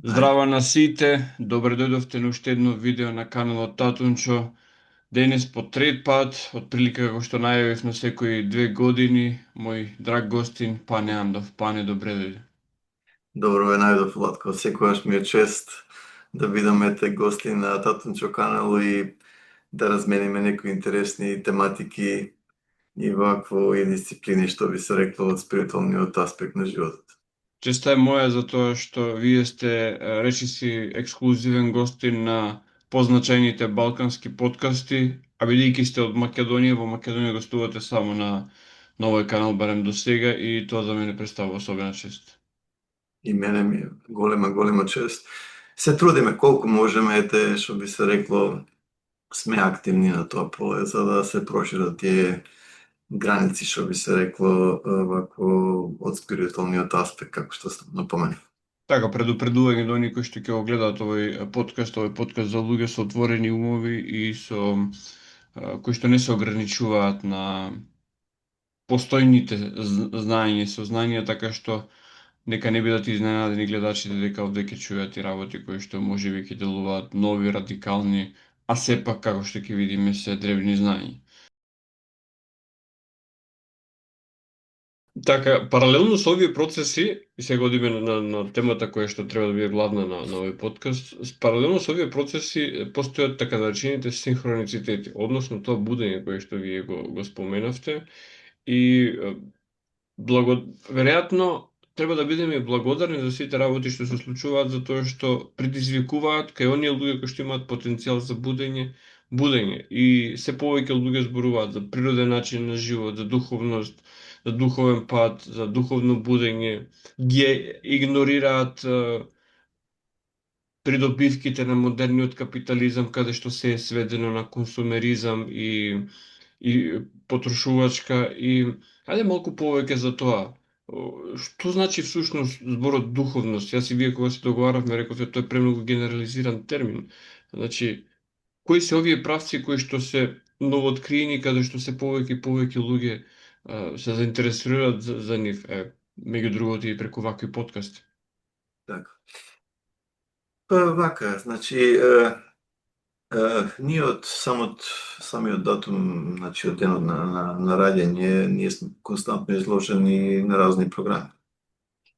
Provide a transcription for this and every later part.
Здраво на сите, добре дојдовте на уште едно видео на каналот Татунчо. Денес по трет пат, отприлика како што најавив на секои 2 години, мој драг гостин Пане Андов. Пане, добре дојде. Добро ве најдов, Владко. Секогаш ми е чест да бидаме те гости на Татунчо канал и да размениме некои интересни тематики и вакво и дисциплини, што би се рекло од спиритуалниот аспект на животот. Честа е моја за тоа што вие сте речиси ексклузивен гостин на позначајните балкански подкасти, а бидејќи сте од Македонија, во Македонија гостувате само на овој канал барем до сега и тоа за мене представува особена чест. И мене ми е голема чест. Се трудиме колку можеме, што би се рекло, сме активни на тоа поле, за да се прошират тие граници, што би се рекло, вако од спиритуалниот аспект, како што напоменав. Така, предупредување до оние кои што ќе го гледаат овој подкаст за луѓе со отворени умови и кои што не се ограничуваат на постојните знаења и сознанија, така што нека не бидат изненадени гледачите дека овде ќе чујат и работи кои што можеби ќе делуваат нови, радикални, а сепак како што ќе видиме се древни знаења. Така, паралелно со овие процеси, и сега одиме на темата која што треба да биде главна на овој подкаст, паралелно со овие процеси постојат така наречените синхроницитети, односно тоа будење кое што вие го споменавте и веројатно треба да бидеме благодарни за сите работи што се случуваат, затоа што предизвикуваат кај оние луѓе кои што имаат потенцијал за будење и се повеќе луѓе зборуваат за природен начин на живот, за духовност, за духовен пат, за духовно будење, ги игнорираат придобивките на модерниот капитализам, каде што се е сведено на консумеризам и потрошувачка и ајде малку повеќе за тоа. Што значи всушност зборот духовност? Јас и вие кога се договаравме рековте тој е премногу генерализиран термин. Значи, кои се овие правци кои што се новооткриени, каде што се повеќе и повеќе луѓе се заинтересираат за нив, меѓу другото и преку вакви подкасти. Така. Вака, значи, ние од самиот датум, значи од денот на раѓање, ние сме константно изложени на разни програми.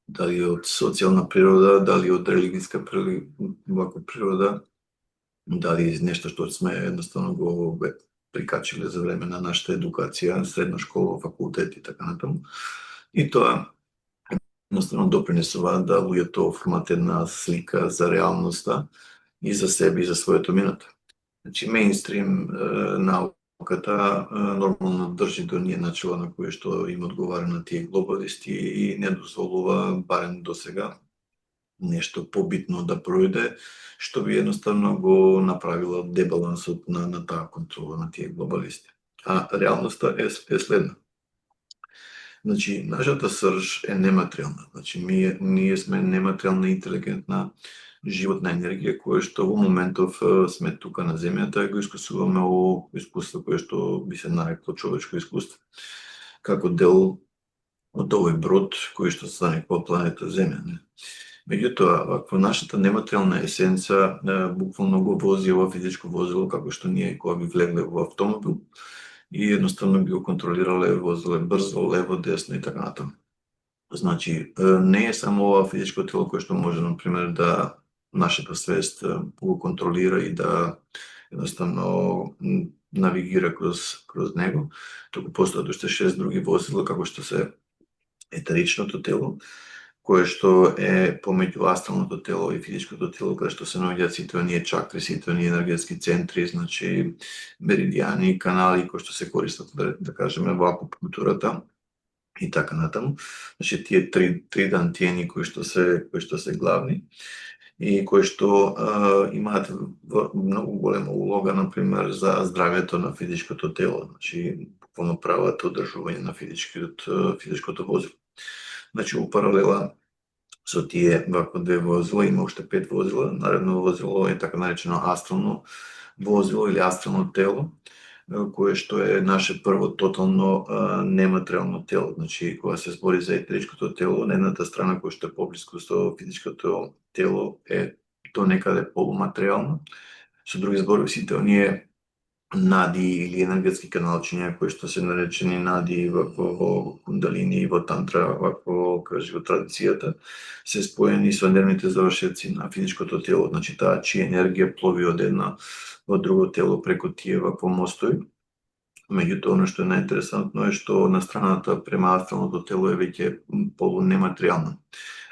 Дали од социјална природа, дали од религиска природа, дали нешто што сме едноставно го прикачиле за време на нашата едукација, средна школа, факултет и така натаму. И тоа едноставно допринесува да луѓето оформат една слика за реалноста и за себе и за своето минато. Значи, мејнстрим науката нормално држи до ние начела на кои што им одговара на тие глобалисти и не дозволува, барем до сега, нешто побитно да пројде, што би едноставно го направила дебалансот на таа контрола на тие глобалисти. А реалноста е следна. Значи, нашата срж е нематеријална. Значи, ние сме нематеријална интелигентна животна енергија која што во моментов сме тука на земјата и го искусуваме во искуство кое што би се нарекло човечко искуство. Како дел од овој брод кој што се нарекува планета Земја. Меѓутоа, ваква нашата нематеријална есенца буквално го вози ова физичко возило како што ние кога би влегле во автомобил и едноставно би го контролирале, возеле брзо, лево, десно и така натаму. Значи, не е само ова физичко тело кое што може, например, да нашата свест го контролира и да едноставно навигира кроз него, туку постојат уште 6 други возила, како што се етеричното тело, кое што е помеѓу астралното тело и физичкото тело, каде што се наоѓаат сите оние чакри, сите оние енергетски центри, значи меридијани, канали кои што се користат, да кажеме, во акупунктурата и така натаму. Значи, тие три дантиени кои што се главни и кои што имаат многу голема улога, например, за здравјето на физичкото тело, значи, буквално прават одржување на физичкото возило. Значи, упаралела со тие вакво две возила, има уште 5 возила. Наредно возило е така наречено астрално возило или астрално тело, кое што е наше прво тотално нематеријално тело. Значи, кога се збори за етеричкото тело, на едната страна која што е поблиску со физичкото тело е до некаде полуматеријално. Со други зборови, сите оние нади или енергетски каналчиња кои што се наречени нади во кундалини и во тантра, во традицијата, се споени со нервните завршеци на физичкото тело, значи таа чија енергија плови од една во друго тело преку тие мостови. Меѓутоа, ono што е најинтересантно е што на страната према астралното тело е веќе полунематеријално.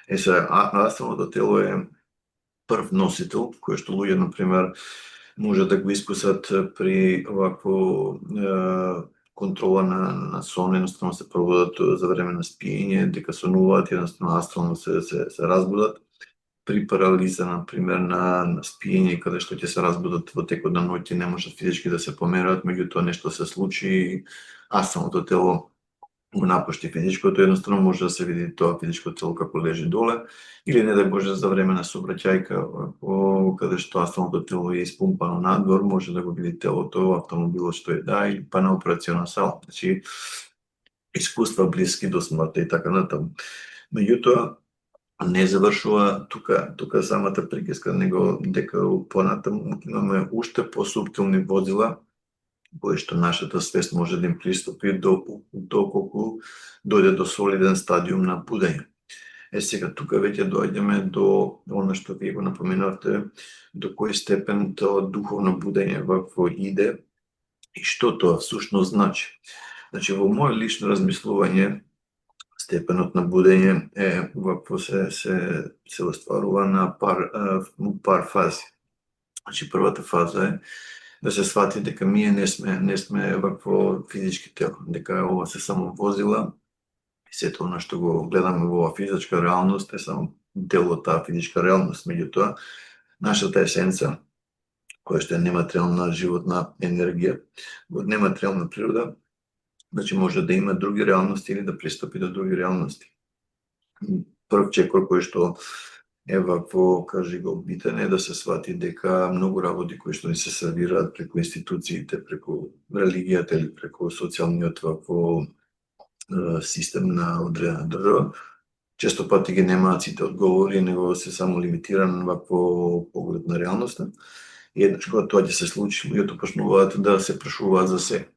Астралното тело е прв носител, кој што луѓе, например, може да го искусат при овакво контрола на сон, едноставно се пробудат за време на спиење, дека сонуваат, едноставно астрално се разбудат. При парализа, например, на спиење, каде што ќе се разбудат во текот на ноќ и не можат физички да се померат, меѓутоа нешто се случи и астралното тело го напушти физичкото, едноставно може да се види тоа физичко тело како лежи доле, или не да Боже за време на сообраќајка, каде што астралното тело е испумпано надвор, може да го види телото, автомобилот што е или па на операциона сала. Значи, искуства блиски до смртта и така натаму. Меѓутоа, не завршува тука самата приказка, него дека понатаму имаме уште посуптилни возила кои што нашата свест може да им пристапи доколку дојде до солиден стадиум на будење. Сега тука веќе доаѓаме до она што вие го напоменавте, до кој степен тоа духовно будење вакво иде и што тоа всушност значи. Значи, во моје лично размислување, степенот на будење е вакво се остварува на пар фази. Значи, првата фаза е да се свати дека ние не сме вакво физички тело, дека ова се само возила и сето она што го гледаме во оваа физичка реалност е само дел од таа физичка реалност. Меѓутоа, нашата есенца, која што е нематеријална животна енергија, од нематеријална природа, значи може да има други реалности или да пристапи до други реалности. Прв чекор кој што е вакво, кажи го, битен е да се свати дека многу работи кои што ни се сервираат преку институциите, преку религијата или преку социјалниот вакво систем на одредена држава, често пати ги немаат сите одговори, него се само лимитиран вакво поглед на реалноста. И еднаш кога тоа ќе се случи, луѓето почнуваат да се прашуваат за се.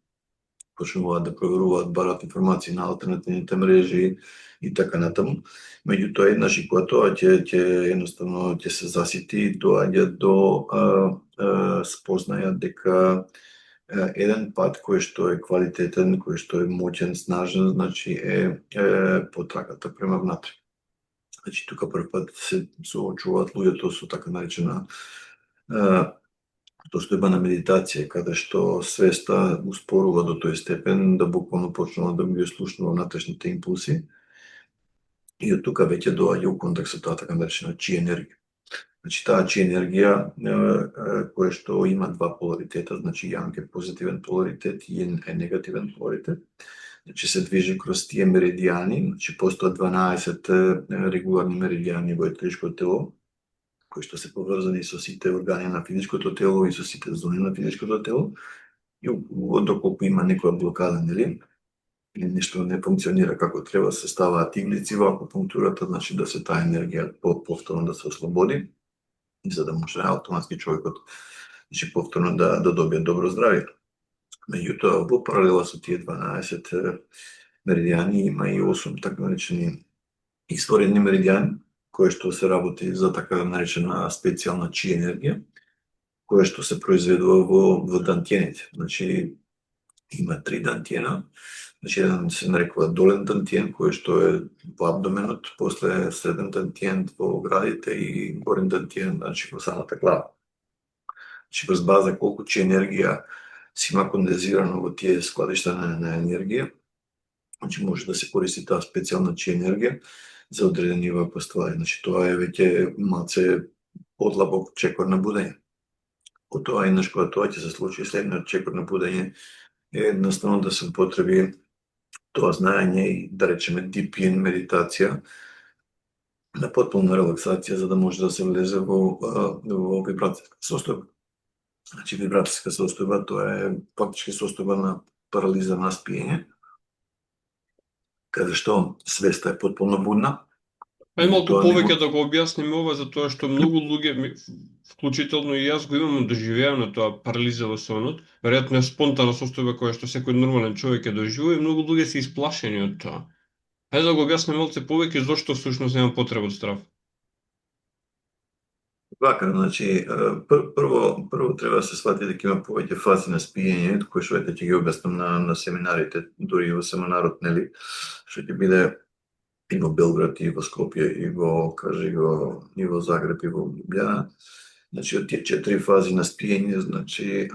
Почнуваат да проверуваат, барат информации на алтернативните мрежи и така натаму. Меѓутоа, еднаш и кога тоа ќе едноставно ќе се засити, доаѓа до спознаја дека еден пат кој што е квалитетен, кој што е моќен, снажен, значи е потрагата према внатре. Значи, тука прв пат се соочуваат луѓето со така наречена состојба на медитација, каде што свеста успорува до тој степен да буквално почнува да ги слушнува внатрешните импулси и од тука веќе доаѓа у контакт со таа така наречена чи енергија. Значи, таа чи енергија која што има два поларитета, значи јанг е позитивен поларитет и јин е негативен поларитет. Значи, се движи кроз тие меридијани, значи постојат 12 регуларни меридијани во етеричкото тело, кои што се поврзани со сите органи на физичкото тело и со сите зони на физичкото тело. И доколку има некоја блокада, нели, или нешто не функционира како треба, се ставаат иглици во акупунктурата, значи да се таа енергија повторно да се ослободи, и за да може автоматски човекот, значи, повторно да добие добро здравје. Меѓутоа, во паралела со тие 12 меридијани има и 8 така наречени изворени меридијани, кои што се работи за така наречена специјална чи енергија, која што се произведува во дантиените. Значи, има 3 дантиена. Значи, еден се нарекува долен дантиен, кој што е во абдоменот, после среден дантиен во градите и горен дантиен, значи во самата глава. Значи, врз база колку чи енергија си има кондензирано во тие складишта на енергија, значи може да се користи таа специјална чи енергија за одредени вакви ствари. Значи, тоа е веќе малце подлабок чекор на будење. Потоа, еднаш кога тоа ќе се случи, следниот чекор на будење е едноставно да се употреби тоа знаење и, да речеме, DPN медитација на потполна релаксација, за да може да се влезе во вибрацијска состојба. Значи, вибрацијска состојба, тоа е фактички состојба на парализа на спиење, каде што свеста е потполно будна. Ај малку Тоа повеќе да го објасниме ова, затоа што многу луѓе, вклучително и јас, го имам доживеано тоа парализа во сонот. Веројатно е спонтана состојба која што секој нормален човек е доживува и многу луѓе се исплашени од тоа. Ајде да го објасниме малце повеќе зошто всушност нема потреба од страв. Вака, значи, прво треба да се свати дека има повеќе фази на спиење, кои што ќе ги објаснам на семинарите, дури и во семинарот, нели, што ќе биде и во Белград, и во Скопје, и во Загреб, и во Лјубљана. Значи, од тие 4 фази на спиење, значи,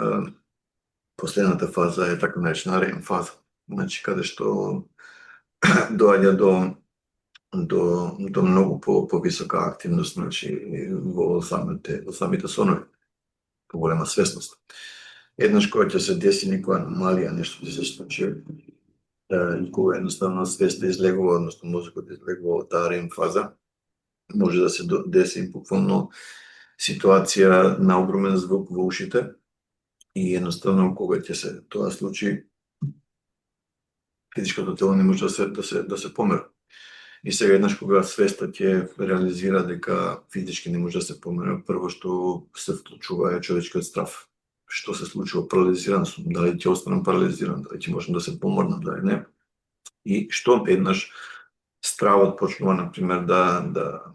последната фаза е така наречена REM фаза. Значи, каде што доаѓа до многу повисока активност, значи, во самите сонови, поголема свесност. Еднаш кога ќе се деси некоја аномалија, нешто ќе се случи, и кога едноставно свеста излегува, односно мозокот излегува од таа REM фаза, може да се деси буквално ситуација на огромен звук во ушите и едноставно кога ќе се тоа случи, физичкото тело не може да се помера. И сега еднаш кога свеста ќе реализира дека физички не може да се помера, прво што се вклучува е човечкиот страв. Што се случува, парализиран сум, дали ќе останам парализиран, дали ќе можам да се поморнам, дали не. И што еднаш стравот почнува, например, да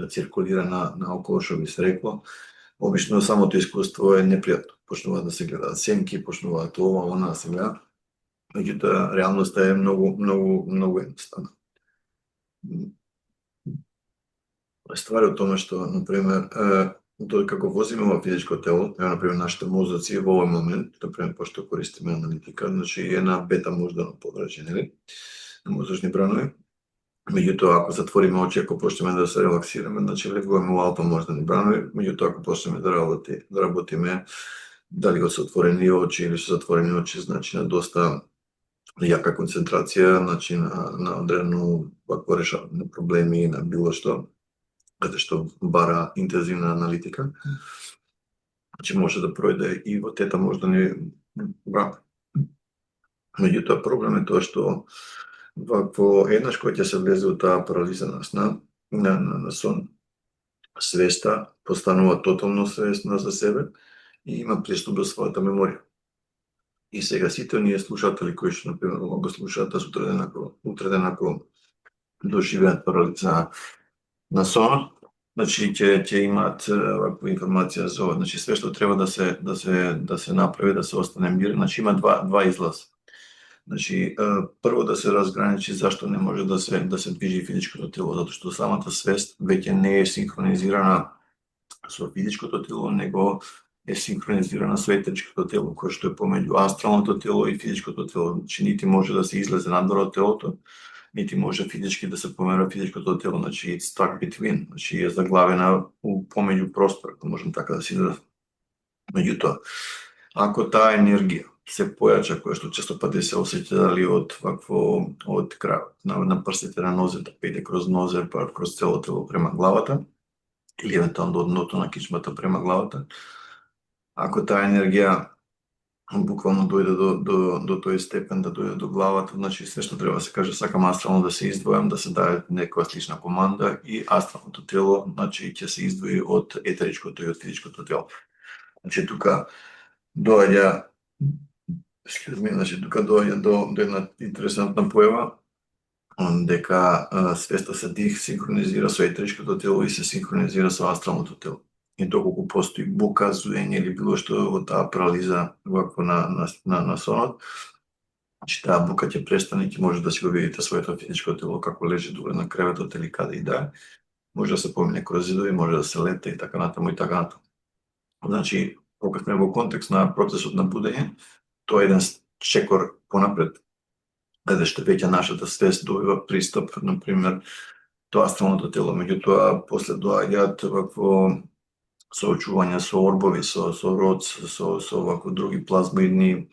циркулира наоколу, што би се рекло, обично самото искуство е непријатно. Почнуваат да се гледаат сенки, почнуваат ова, она да се гледа. Меѓутоа, реалноста е многу едноставна. Ствари од тоа што, например, додека го возиме во физичко тело, например, нашите мозоци во овој момент, например, пошто користиме аналитика, значи е на бета мождано подрачје, нели, на мозочни бранови. Меѓутоа, ако затвориме очи, ако почнеме да се релаксираме, значи влегуваме во алфа мождани бранови, меѓутоа, ако почнеме да работиме, дали од отворени очи или со затворени очи, значи на доста јака концентрација, значи на одредено вакво решавање на проблеми, на било што, каде што бара интензивна аналитика, значи може да пројде и во тета мождани бранови. Меѓутоа, проблем е тоа што вакво еднаш кога ќе се влезе во таа парализа на сна, на сон, свеста постанува тотално свесна за себе и има пристап до својата меморија. И сега сите оние слушатели кои што, например, го слушаат, да утреден ако доживеат парализа на сонот, значи ќе имаат ваква информација за ова. Значи све што треба да се направи, да се остане мирен, значи има два излаза. Значи, прво да се разграничи зашто не може да се движи физичкото тело, затоа што самата свест веќе не е синхронизирана со физичкото тело, него е синхронизирана со етеричкото тело, кое што е помеѓу астралното тело и физичкото тело. Значи, нити може да се излезе надвор од телото, нити може физички да се помера физичкото тело, значи it's stuck between, значи е заглавена помеѓу простор, ако можам така да се изразам. Меѓутоа, ако таа енергија се појача, која што често пати се осеќа дали од крајот на прстите на нозете, педе кроз нозе, па кроз целото тело према главата, или евентуално од дното на кичмата према главата. Ако таа енергија буквално дојде до тој степен да дојде до главата, значи све што треба да се каже, сакам астрално да се издвојам, да се даде некоја слична команда и астралното тело, значи ќе се издвои од етеричкото и од физичкото тело. Значи тука доаѓа до една интересантна појава, дека свеста се синхронизира со етеричкото тело и се синхронизира со астралното тело. И доколку постои бука, зуење или било што во таа парализа вакво на сонот, значи таа бука ќе престане и ќе може да си го видите своето физичко тело како лежи доле на креветот или каде и да. Може да се помине кроз зидови, може да се лета и така натаму и така натаму. Значи, кога сме во контекст на процесот на будење, тоа е еден чекор понапред, каде што веќе нашата свест добива пристап, например, до астралното тело, меѓутоа после доаѓаат вакво соочување со орбови, со род, со вакво други плазмоидни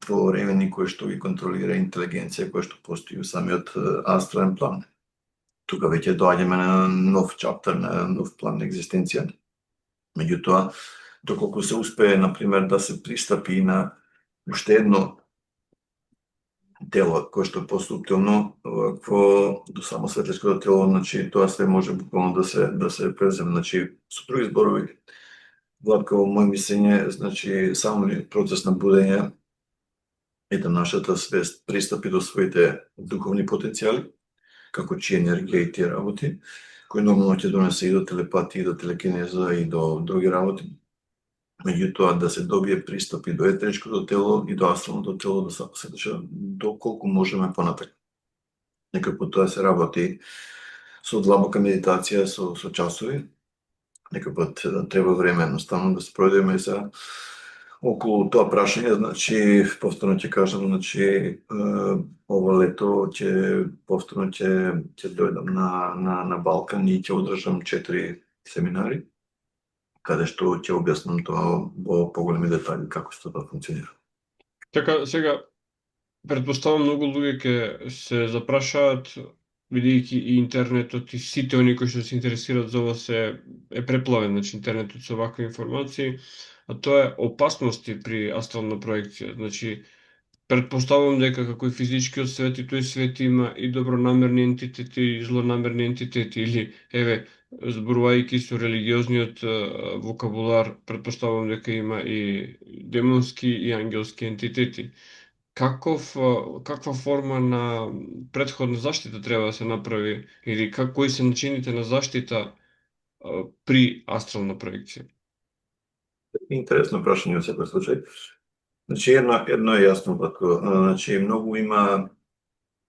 творевини кои што ги контролира интелигенција која што постои во самиот астрален план. Тука веќе доаѓаме на нов чаптер, на нов план на екзистенција. Меѓутоа, доколку се успее, например, да се пристапи на уште едно тело кое што е посуптилно до само светлешкото тело, значи тоа се може буквално да се преземе, значи со други зборови, вакво мој мислење, значи само процес на будење е да нашата свест пристапи до своите духовни потенцијали, како чи енергија и тие работи, кои нормално ќе донесе и до телепатија, и до телекинеза, и до други работи. Меѓутоа, да се добие пристап и до етеричкото тело и до астралното тело, да се деше доколку можеме понатака. Некако тоа се работи со длабока медитација, со часови. Некој пат треба време едноставно да се пројдеме за околу тоа прашање, значи повторно ќе кажам, значи ова лето повторно ќе дојдам на Балкан и ќе одржам 4 семинари каде што ќе објаснам тоа во поголеми детали како што тоа функционира. Така, сега, предпоставам многу луѓе ќе се запрашаат, бидејќи и интернетот и сите оние кои што се интересираат за ова е преплавен, значи интернетот со вакви информации, а тоа е опасности при астрална проекција. Значи, предпоставам дека како и физичкиот свет и тој свет има и добронамерни ентитети и злонамерни ентитети, или, еве, зборувајќи со религиозниот вокабулар, предпоставам дека има и демонски и ангелски ентитети. Каква форма на претходна заштита треба да се направи, или кои се начините на заштита при астрална проекција? Интересно прашање во секој случај. Значи, едно е јасно, значи, многу има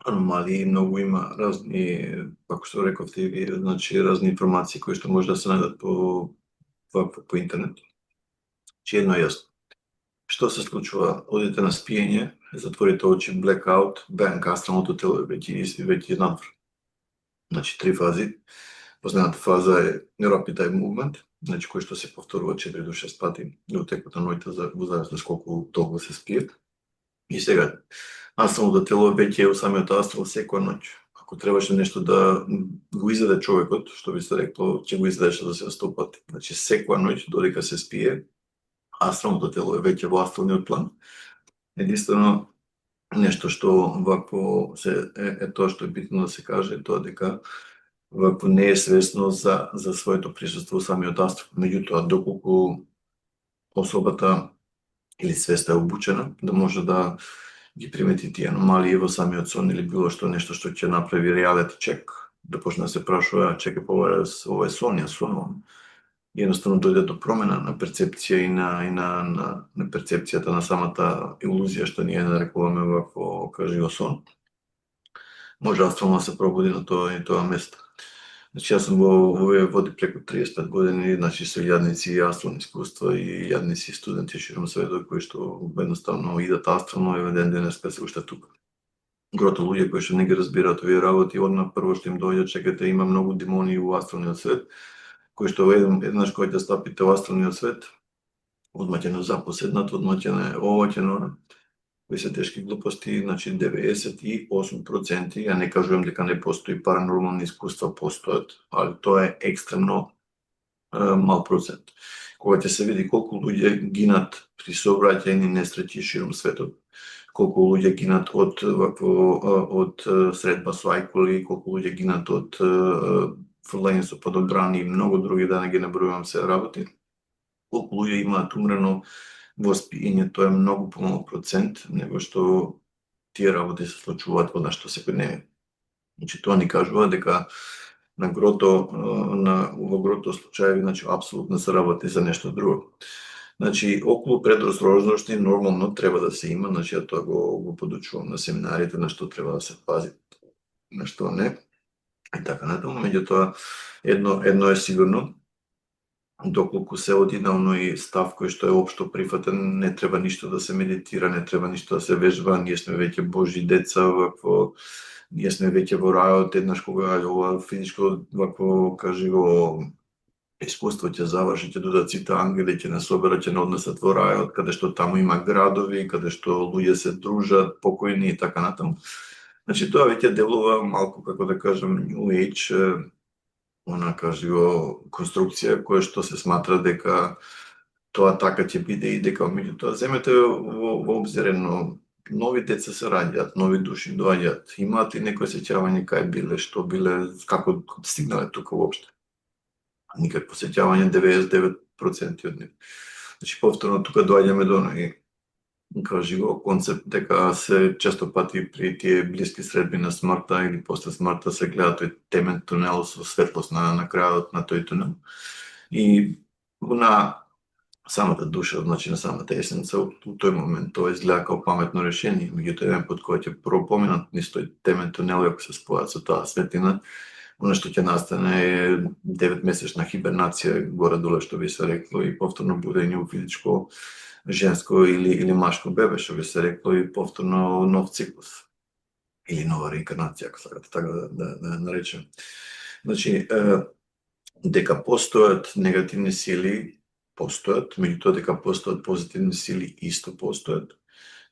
аномалии, многу има разни, како што рековте и вие, значи, разни информации кои што може да се најдат по интернет. Значи, едно е јасно. Што се случува? Одите на спиење, затворите очи, blackout, бенг, астралното тело веќе надвор. Значи, 3 фази. Позната фаза е Rapid Eye Movement, значи кој што се повторува 4 до 6 пати во текот на ноќта во зависност колку долго се спие. И сега, астралното тело веќе е во самиот астрал секоја ноќ. Ако требаше нешто да го изеде човекот, што би се рекло, ќе го изедеше за 100 пати. Значи секоја ноќ додека се спие, астралното тело е веќе во астралниот план. Единствено нешто што вакво е тоа што е битно да се каже, е тоа дека вакво не е свесно за своето присуство во самиот астрал. Меѓутоа, доколку особата или свеста е обучена да може да ги примети тие аномалии во самиот сон или било што нешто што ќе направи реалити чек, да почне да се прашува, чекај, ова е сон, јас сонувам. Едноставно дојде до промена на перцепција и на перцепцијата на самата илузија што ние нарекуваме вакво живо сон. Може астрално да се пробуди на тоа место. Значи, јас сум во овие води преку 35 години, значи со јадници и астрални искуства и јадници студенти широм светот кои што едноставно идат астрално и ден денеска се уште тука. Грото луѓе кои што не ги разбираат овие работи, одма прво што им доаѓа, чекате, има многу демони во астралниот свет, кои што еднаш кога ќе стапите во астралниот свет, одма ќе не запоседнат, одма ќе не ова, ќе не она. Кои се тешки глупости, значи 98%, ја не кажувам дека не постои паранормални искуства, постојат, али тоа е екстремно мал процент. Кога ќе се види колку луѓе гинат при сообраќајни несреќи широм светот, колку луѓе гинат од средба со ајкули, колку луѓе гинат од фрлање со подобрани и многу други, да не ги набројувам се работи, колку луѓе имаат умрено во спиење, тоа е многу помалку процент него што тие работи се случуваат во нашето секојдневие. Значи тоа ни кажува дека во грото случаеви, значи апсолутно се работи за нешто друго. Значи околу предосторожности нормално треба да се има, значи ја тоа го подучувам на семинарите на што треба да се пази, на што не. И така натаму, меѓутоа едно е сигурно, доколку се оди на оној став кој што е општо прифатен, не треба ништо да се медитира, не треба ништо да се вежба, ние сме веќе Божји деца, ние сме веќе во рајот, еднаш кога ова физичко вакво каживо искуство ќе заврши, ќе додат сите ангели, ќе не соберат, ќе не однесат во рајот, каде што таму има градови, каде што луѓе се дружат, покојни и така натаму. Значи тоа веќе делува малку, како да кажам, New Age, она каживо конструкција која што се сматра дека тоа така ќе биде и дека меѓутоа земете во обзир едно нови деца се раѓаат, нови души доаѓаат, имаат ли некои сеќавање кај биле, што биле, како стигнале тука воопшто? Никакво сеќавање 99% од нив. Значи повторно тука доаѓаме до живо концепт дека се често пати при тие блиски средби на смртта или после смртта се гледа тој темен тунел со светлост на крајот на тој тунел. И на самата душа, значи на самата есенца, у тој момент тоа изгледа како паметно решение, меѓутоа еден пат кога ќе поминат низ тој темен тунел, ако се спојат со таа светлина, она што ќе настане е 9-месечна хибернација горе-доле, што би се рекло, и повторно будење у физичко, женско или машко бебе, што би се рекло, и повторно нов циклус. Или нова реинкарнација, ако сакате така да наречем. Значи, дека постојат негативни сили, постојат, меѓутоа дека постојат позитивни сили, исто постојат.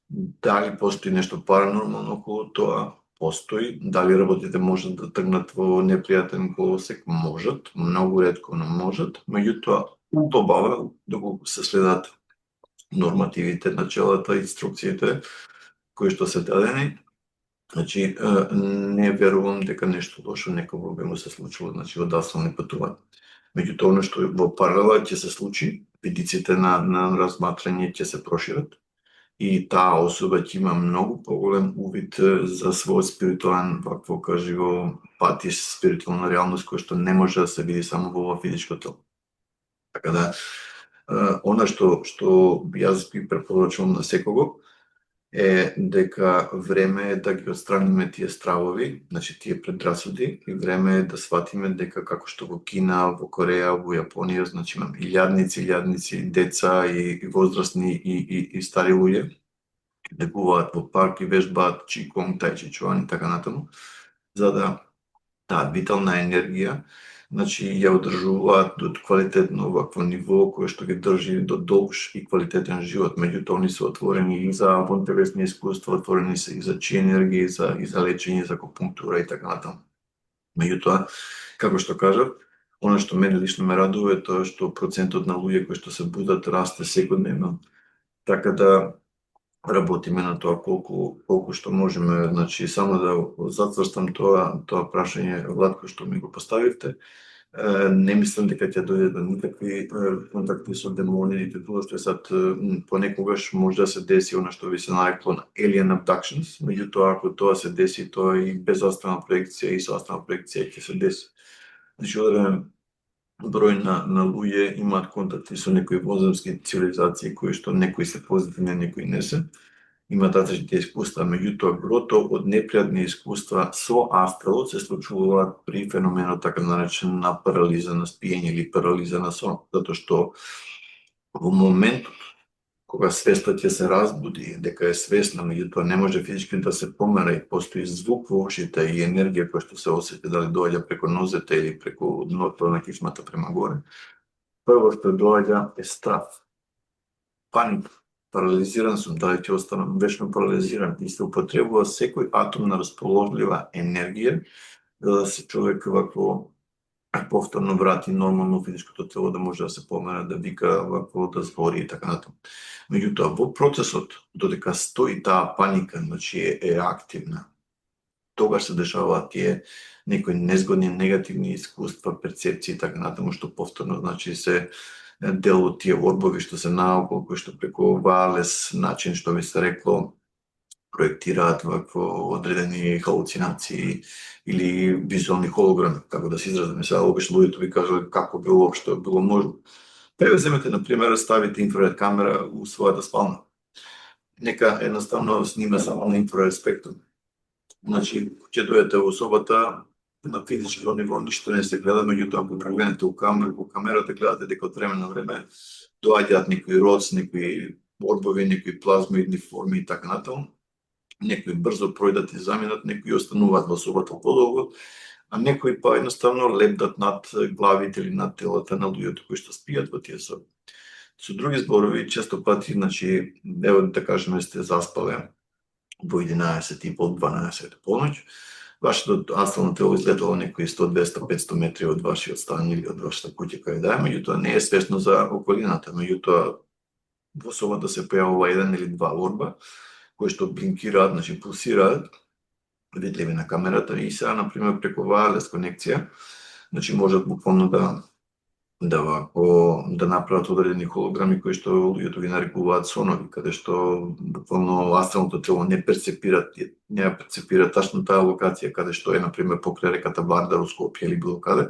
Дали постои нешто паранормално околу тоа? Постои. Дали работите можат да тргнат во непријатен колосек? Можат. Многу ретко, но можат. Меѓутоа, убаво доколку се следат нормативите, началата, инструкциите кои што се дадени. Значи, не верувам дека нешто лошо некого би му се случило, значи од астрални патувања. Меѓутоа, она што во паралела ќе се случи, видиците на разматрање ќе се прошират и таа особа ќе има многу поголем увид за свој спиритуален, вакво каживо, пат и спиритуална реалност која што не може да се види само во ова физичко тело. Така да, она што јас би препорачувам на секого е дека време е да ги отстраниме тие стравови, значи тие предрасуди, и време е да сватиме дека како што во Кина, во Кореја, во Јапонија, значи имаме илјадници деца и возрастни и стари луѓе, бегуваат во парк и вежбаат чиконг, тајчи чуан и така натаму, за да таа витална енергија, значи ја одржуваат до квалитетно вакво ниво кое што ги држи до долж и квалитетен живот. Меѓутоа они се отворени и за вонтелесни искуства, отворени се и за чи енергија, и за лечење, за акупунктура и така натаму. Меѓутоа, како што кажав, она што мене лично ме радува е тоа што процентот на луѓе кои што се будат расте секојдневно, така да работиме на тоа колку што можеме. Значи, само да зацрстам тоа прашање, Владко, што ми го поставивте. Не мислам дека ќе дојде до никакви контакти со демони, ниту тоа што сад понекогаш може да се деси она што би се нарекло на alien abductions, меѓутоа ако тоа се деси, тоа и без астрална проекција и со астрална проекција ќе се деси. Значи, одреден број на луѓе имаат контакти со некои воземски цивилизации кои што некои се позитивни, некои не се. Имаат различните искуства, меѓутоа грото од непријатни искуства со астралот се случуваат при феноменот така наречен на парализа на спиење или парализа на сон, затоа што во моментот кога свеста ќе се разбуди, дека е свесна, меѓутоа не може физички да се помера и постои звук во ушите и енергија која што се осети, дали доаѓа преку нозете или преку дното на кичмата према горе, прво што доаѓа е страв, паника. Парализиран сум, дали ќе останам вечно парализиран, и се употребува секој атом на расположлива енергија за да се човек вакво повторно врати нормално физичкото тело, да може да се помера, да вика, вакво да збори и така натаму. Меѓутоа, во процесот, додека стои таа паника, значи е активна, тогаш се дешаваат тие некои незгодни, негативни искуства, перцепции и така натаму, што повторно, значи, се дел од тие орбови што се наоколу, кои што преку валес начин, што би се рекло, проектираат вакво одредени халуцинации или визуални холограми, како да се изразиме. Сега обично луѓето ви кажале како било општо било можно. Па земете, на пример, ставите инфраред камера у својата спална. Нека едноставно снима само на инфраред спектрум. Значи, ќе дојдете во собата, на физичко ниво ништо не се гледа, меѓутоа ако погледнете у камерата, гледате дека од време на време доаѓаат некои роц, некои орбови, некои плазмоидни форми и така натаму. Некои брзо пројдат и заминат, некои остануваат во собата подолго, а некои па едноставно лепдат над главите или над телата на луѓето кои што спијат во тие соби. Со други зборови, често пати, значи, ево да кажеме сте заспале во 11:30, 12 полноќ, вашето астрално тело излетало некои 100, 200, 500 метри од вашиот стан или од вашата куќа кај да е, меѓутоа не е свесно за околината, меѓутоа во собата се појавува еден или два орба кои што блинкираат, значи пулсираат, видливи на камерата и сега, например, преку wireless конекција, значи можат буквално да направат одредени холограми кои што луѓето ги нарекуваат сонови, каде што буквално астралното тело не перцепира тачно таа локација каде што е, например, покрај реката Вардар, Скопје или било каде,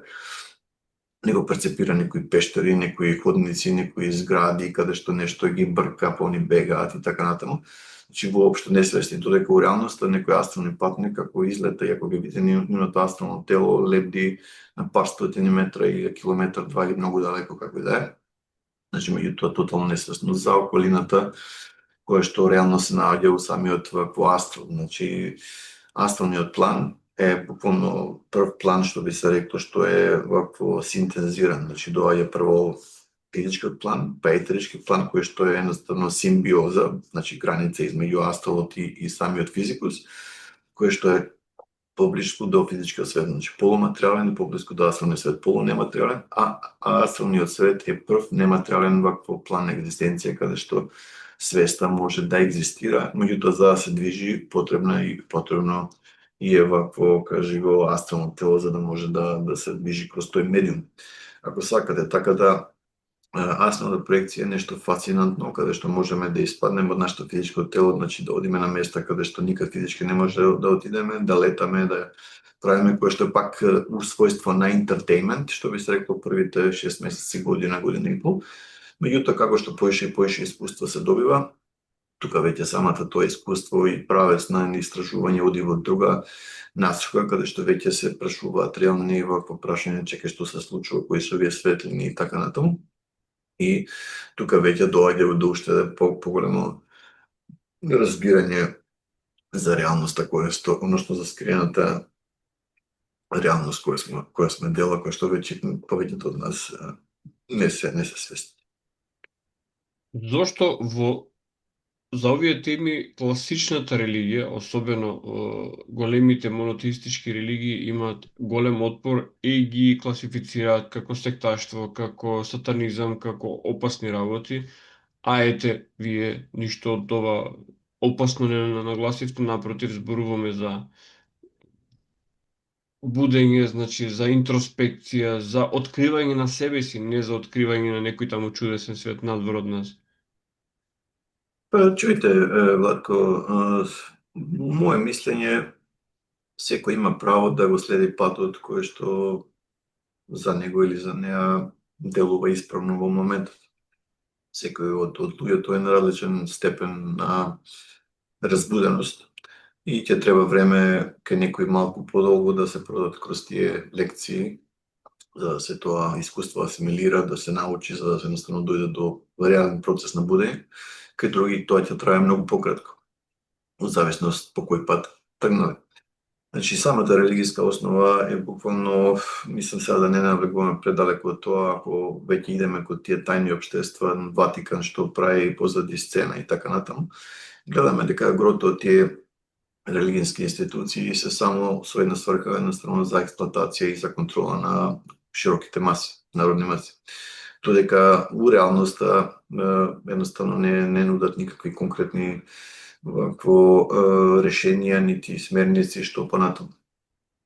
него перцепира некои пештери, некои ходници, некои згради каде што нешто ги брка, па они бегаат и така натаму. Значи воопшто несвесни, додека у реалноста некој астрални патник како излета и ако ги видите нивното астрално тело лебди на пар стотини метра или километар, два или многу далеко како и да е. Значи меѓутоа тотално несвесно за околината која што реално се наоѓа у самиот во астрал. Значи астралниот план е буквално прв план што би се рекло што е вакво синтезиран. Значи доаѓа прво физичкиот план, па етерички план кој што е едноставно симбиоза, значи граница измеѓу астралот и самиот физикус, кој што е поблиску до физичкиот свет, значи полуматеријален и поблиску до астралниот свет, полунематеријален, а астралниот свет е прв нематеријален вакво план на екзистенција каде што свеста може да екзистира, меѓутоа за да се движи потребно и е вакво, кажи го, астрално тело за да може да се движи кроз тој медиум. Ако сакате, така да астралната проекција е нешто фасцинантно, каде што можеме да испаднеме од нашето физичко тело, значи да одиме на места каде што никад физички не може да отидеме, да летаме, да правиме кое што е пак у својство на entertainment, што би се рекло првите 6 месеци, година и пол. Меѓутоа, како што поише и поише искуство се добива, тука веќе самата тоа искуство и правец на истражување оди во друга насока, каде што веќе се прашуваат реални вакво прашање, чекај што се случува, кои се овие светлини и така натаму. И тука веќе доаѓа до уште поголемо разбирање за реалноста односно за скриената реалност која сме дела, која што веќе повеќето од нас не се свесни. Зошто за овие теми класичната религија, особено големите монотеистички религии имаат голем отпор и ги класифицираат како секташтво, како сатанизам, како опасни работи, а ете, вие ништо од ова опасно не нагласивте, напротив, зборуваме за будење, значи за интроспекција, за откривање на себе си, не за откривање на некој таму чудесен свет надвор од нас. Па, чујте, Владко, моје мислење, секој има право да го следи патот кој што за него или за неа делува исправно во моментот. Секој од луѓето е на различен степен на разбуденост и ќе треба време кај некој малку подолго да се продат кроз тие лекции, за да се тоа искуство асимилира, да се научи, за да се едноставно дојде до реален процес на будење. Кај други тоа ќе трае многу пократко, од зависност по кој пат тргнале. Значи, самата религијска основа е буквално, мислам сега да не навлегуваме предалеку од тоа, ако веќе идеме код тие тајни општества, Ватикан што прави позади сцена и така натаму, гледаме дека грото од тие религијски институции се само со една сврка, едноставно за експлоатација и за контрола на широките маси, народни маси. Додека у реалноста едноставно не нудат никакви конкретни решенија нити смерници што понатаму.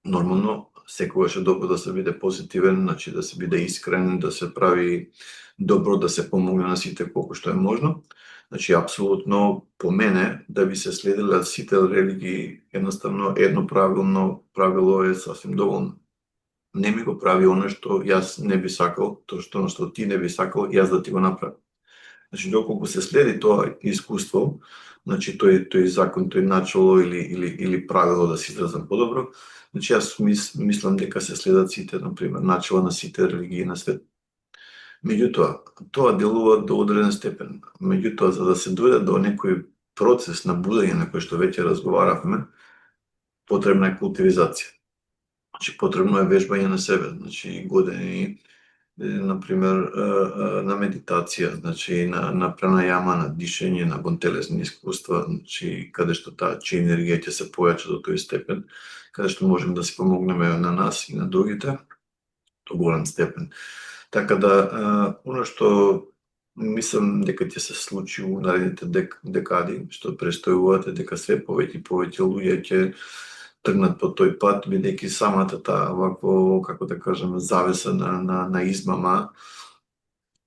Нормално, секогаш е добро да се биде позитивен, значи да се биде искрен, да се прави добро, да се помогне на сите колку што е можно. Значи, апсолутно по мене, да би се следиле сите религии, едноставно едно правило е сасвим доволно. Не ми го прави оно што јас не би сакал, тоа што ти не би сакал, јас да ти го направам. Значи, доколку се следи тоа искуство, значи тој закон, тој начало или правило, да се изразам подобро, значи јас мислам дека се следат сите, например, начала на сите религии на свет. Меѓутоа, тоа делува до одреден степен. Меѓутоа, за да се дојде до некој процес на будење на кој што веќе разговаравме, потребна е култивизација. Значи, потребно е вежбање на себе, значи години например, на медитација, значи на пранајама, на дишење, на вонтелесни искуства, значи каде што таа енергија ќе се појача до тој степен, каде што можеме да се помогнеме на нас и на другите до голем степен. Така да, оно што мислам дека ќе се случи у наредните декади што престојуваат е дека све повеќе и повеќе луѓе ќе тргнат по тој пат, бидејќи самата таа вакво, како да кажеме, завеса на измама,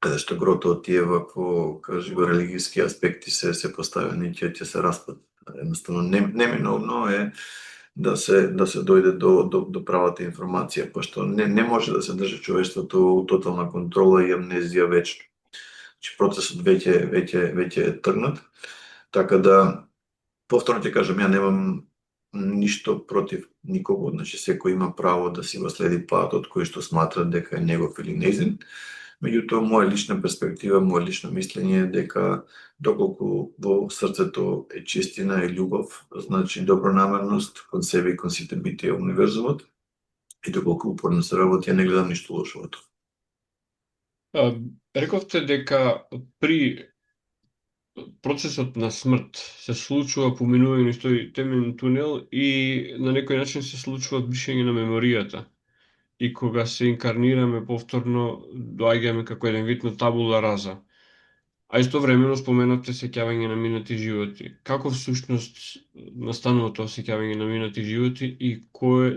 каде што грото од тие вакво, кажи го, религиски аспекти се поставени, ќе се распад. Едноставно, неминовно е да се дојде до правата информација, пошто не може да се држи човештвото у тотална контрола и амнезија вечно. Значи, процесот веќе е тргнат, така да, повторно ќе кажам, ја немам ништо против никого, значи секој има право да си го следи патот кој што сматра дека е негов или нејзин. Меѓутоа, моја лична перспектива, моје лично мислење е дека доколку во срцето е чистина и љубов, значи добронамерност кон себе и кон сите битија универзумот, и доколку упорно се работи, ја не гледам ништо лошо во тоа. Рековте дека при процесот на смрт се случува поминување низ тој темен тунел и на некој начин се случува бришење на меморијата. И кога се инкарнираме повторно, доаѓаме како еден вид на табула раза. А истовремено споменавте сеќавање на минати животи. Како всушност настанува тоа сеќавање на минати животи и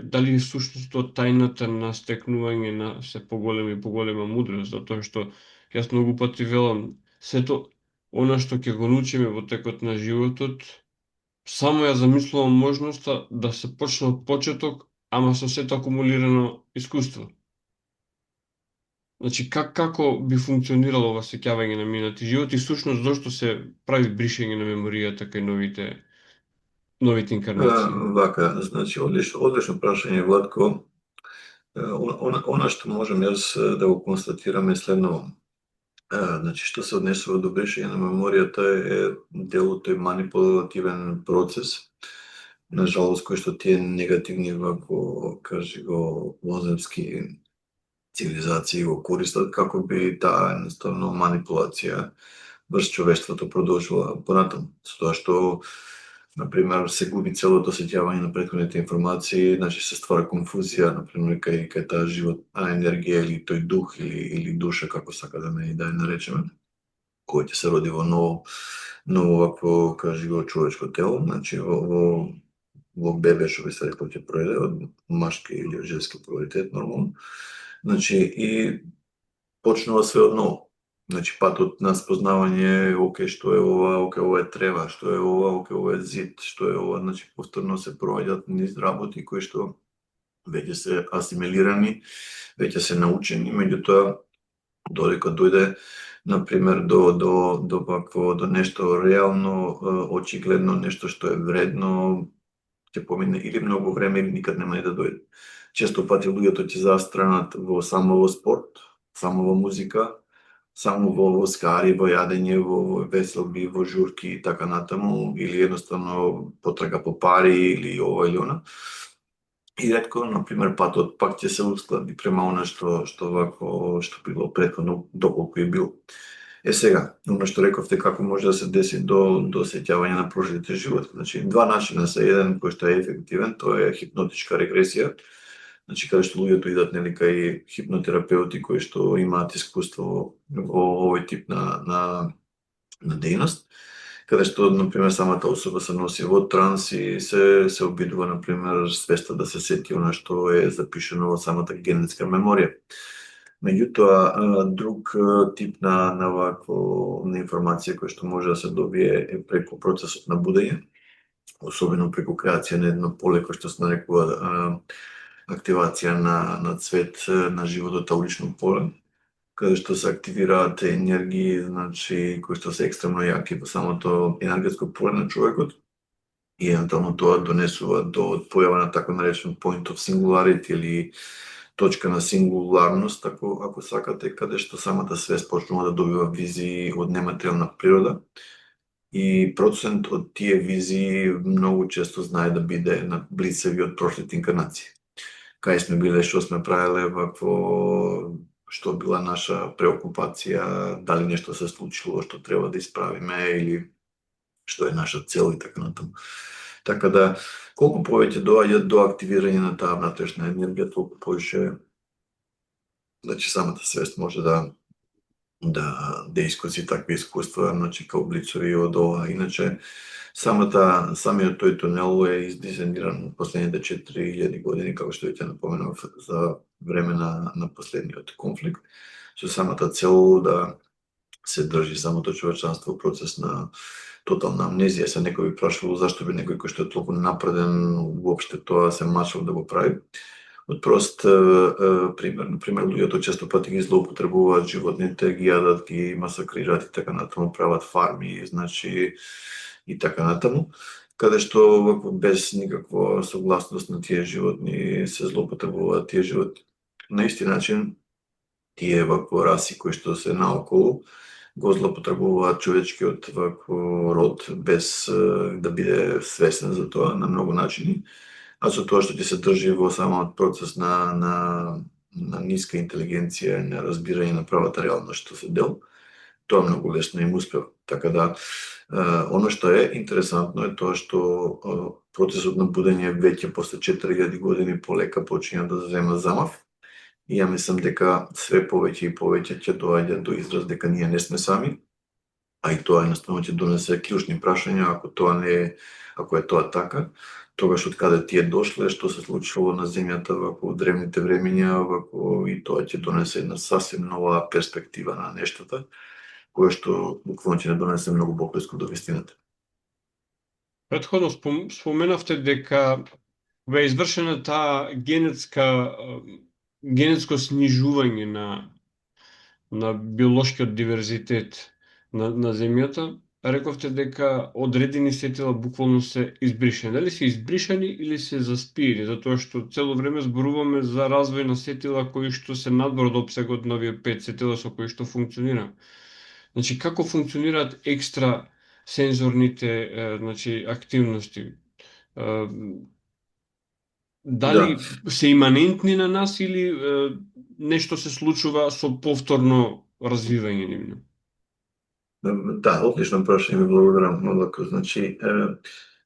дали всушност тајната на стекнување на се поголема и поголема мудрост, затоа што јас многу пати велам, сето она што ќе го научиме во текот на животот, само ја замислувам можноста да се почне од почеток, ама со сето акумулирано искуство. Значи, како би функционирало ова сеќавање на минати живот и всушност зошто се прави бришење на меморијата кај новите инкарнации? Вака, значи, одлично прашање, Владко. Она што можам јас да го констатирам е следно. Значи, што се однесува до бришење на меморијата е дел од тој манипулативен процес, на жалост, кој што тие негативни, вако, кажи го, воземски цивилизации го користат како би таа едноставно манипулација врз човештвото продолжила понатаму. Со тоа што, например, се губи целото сеќавање на претходните информации, значи се ствара конфузија, например, кај таа животна енергија или тој дух или душа, како сака да ја наречеме, кој ќе се роди во ново вакво, кажи го, човечко тело, значи во бебе, што би се рекло, ќе пројде од машки или од женски поларитет нормално. Значи, и почнува све од ново. Значи, патот на спознавање, оке, што е ова, оке, ова е трева, што е ова, оке, ова е зид, што е ова, значи, повторно се проваѓаат низ работи кои што веќе се асимилирани, веќе се научени, меѓутоа, додека дојде, например, до нешто реално, очигледно, нешто што е вредно, ќе помине или многу време, или никад нема да дојде. Често пати луѓето ќе застранат само во спорт, само во музика, само во скари, во јадење, во веселби, во журки и така натаму, или едноставно потрага по пари или ова или она. И ретко, например, патот пак ќе се усклади према она што било претходно, доколку е бил. Сега, оно што рековте како може да се деси до сеќавање на прошлите животи. Значи, два начина се, еден кој што е ефективен, тоа е хипнотичка регресија, значи каде што луѓето идат нели кај хипнотерапеути кои што имаат искуство во овој тип на дејност, каде што, например, самата особа се носи во транс и се обидува, например, свеста да се сети она што е запишено во самата генетска меморија. Меѓутоа, друг тип на информација која што може да се добие е преку процесот на будење, особено преку креација на едно поле кој што се нарекува активација на цвет на животот, аурично поле, каде што се активираат енергии, значи, кои што се екстремно јаки во самото енергетско поле на човекот, и евентуално тоа донесува до појава на така наречен point of singularity или точка на сингуларност, ако сакате, каде што самата свест почнува да добива визии од нематеријална природа, и процент од тие визии многу често знае да биде на блицеви од прошлите инкарнации. Кај сме биле, што сме правеле, што била наша преокупација, дали нешто се случило што треба да исправиме или што е наша цел и така натаму. Така да, колку повеќе доаѓа до активирање на таа внатрешна енергија, толку повеќе самата свест може да искуси такви искуства, као блицови од ова. Иначе, самиот тој тунел е издизајниран последните 4000 години, како што веќе напоменав, за време на последниот конфликт, со самата цел да се држи самото човечанство во процес на тотална амнезија. Се некој би прашувал зашто би некој кој што е толку напреден уопште тоа се мачал да го прави. Од прост пример. Например, луѓето често пати ги злоупотребуваат животните, ги јадат, ги масакрираат и така натаму, прават фарми, и така натаму, каде што без никаква согласност на тие животни се злоупотребуваат тие животни. На исти начин, тие раси кои што се наоколу го злоупотребуваат човечкиот род без да биде свесен за тоа на многу начини, а со тоа што ќе се држи во самиот процес на ниска интелигенција, на разбирање на правата реалност што се дел, тоа многу лесно им успева. Така да, оно што е интересантно е тоа што процесот на будење веќе после 4000 години полека почиња да зема замав. И ја мислам дека све повеќе и повеќе ќе доаѓа до израз дека ние не сме сами, а и тоа едноставно ќе донесе клучни прашања ако е тоа така, тогаш од каде тие дошле, што се случило на земјата во древните времиња, и тоа ќе донесе една сасвим нова перспектива на нештата, која што буквално ќе не донесе многу поблиску до вистината. Претходно споменавте дека ве извршена таа генетско снижување на биолошкиот диверзитет на земјата. Рековте дека одредени сетила буквално се избришани. Дали се избришани или се заспиени, затоа што цело време зборуваме за развој на сетила кои што се надвор од опсегот на овие 5 сетила со кои што функционира. Значи, како функционираат екстра сензорните активности? Дали се иманентни на нас или нешто се случува со повторно развивање нивно? Да, одлично прашање, ви благодарам, Младко. Значи,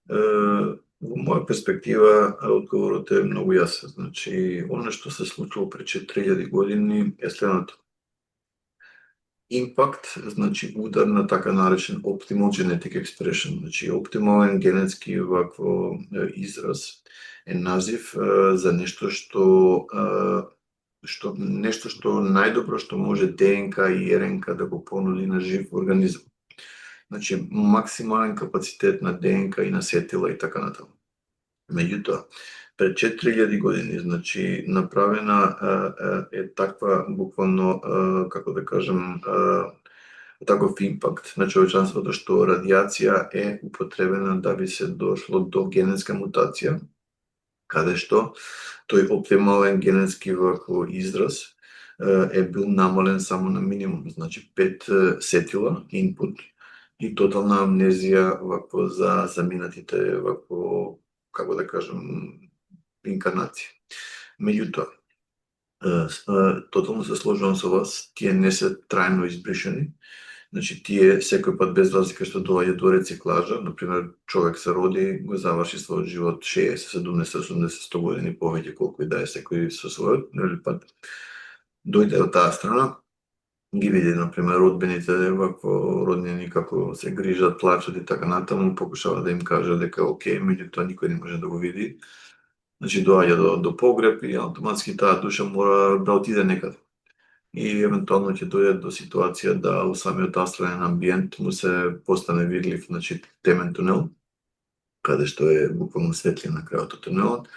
во моја перспектива, одговорот е многу јасен. Значи, оно што се случило пред 4000 години е следното. Импакт, значи удар на така наречен optimal genetic expression, значи оптимален генетски израз е назив за нешто што најдобро што може ДНК и РНК да го понуди на жив организам. Значи максимален капацитет на ДНК и на сетила и така натаму. Меѓутоа, пред 4000 години, значи, направена е таква, буквално, како да кажем, таков импакт на човечанството, што радиација е употребена да би се дошло до генетска мутација, каде што тој оптимален генетски израз е бил намален само на минимум, значи 5 сетила инпут и тотална амнезија за заминатите како да кажем, инкарнација. Меѓутоа, тотално се сложувам со вас, тие не се трајно избришани, значи тие секој пат без разлика што доаѓа до рециклажа, например, човек се роди, го заврши својот живот 60, 70, 80, 100 години повеќе колку и да е секој со својот, нели пат дојде од таа страна, ги види, например, родбините, роднини како се грижат, плачат и така натаму, покушава да им каже дека окей, меѓутоа никој не може да го види. Значи доаѓа до погреб и автоматски таа душа мора да отиде некаде. И евентуално ќе дојде до ситуација да у самиот астрален амбиент му се постане видлив, значи темен тунел, каде што е буквално светлина на крајот од тунелот.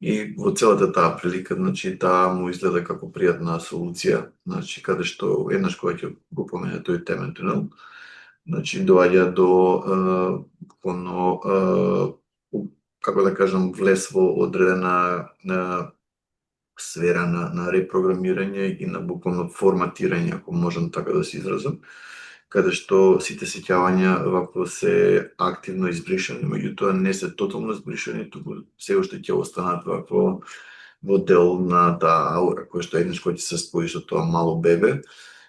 И во целата таа прилика, значи, таа му изгледа како пријатна солуција, значи, каде што еднаш кога ќе го помене тој темен тунел, значи, доаѓа до буквално, како да кажам, влез во одредена сфера на репрограмирање и на буквално форматирање, ако можам така да се изразам, каде што сите сеќавања се активно избришани, меѓутоа не се тотално избришани, туку се уште ќе останат во дел на таа аура, која што еднаш кој ќе се спои со тоа мало бебе,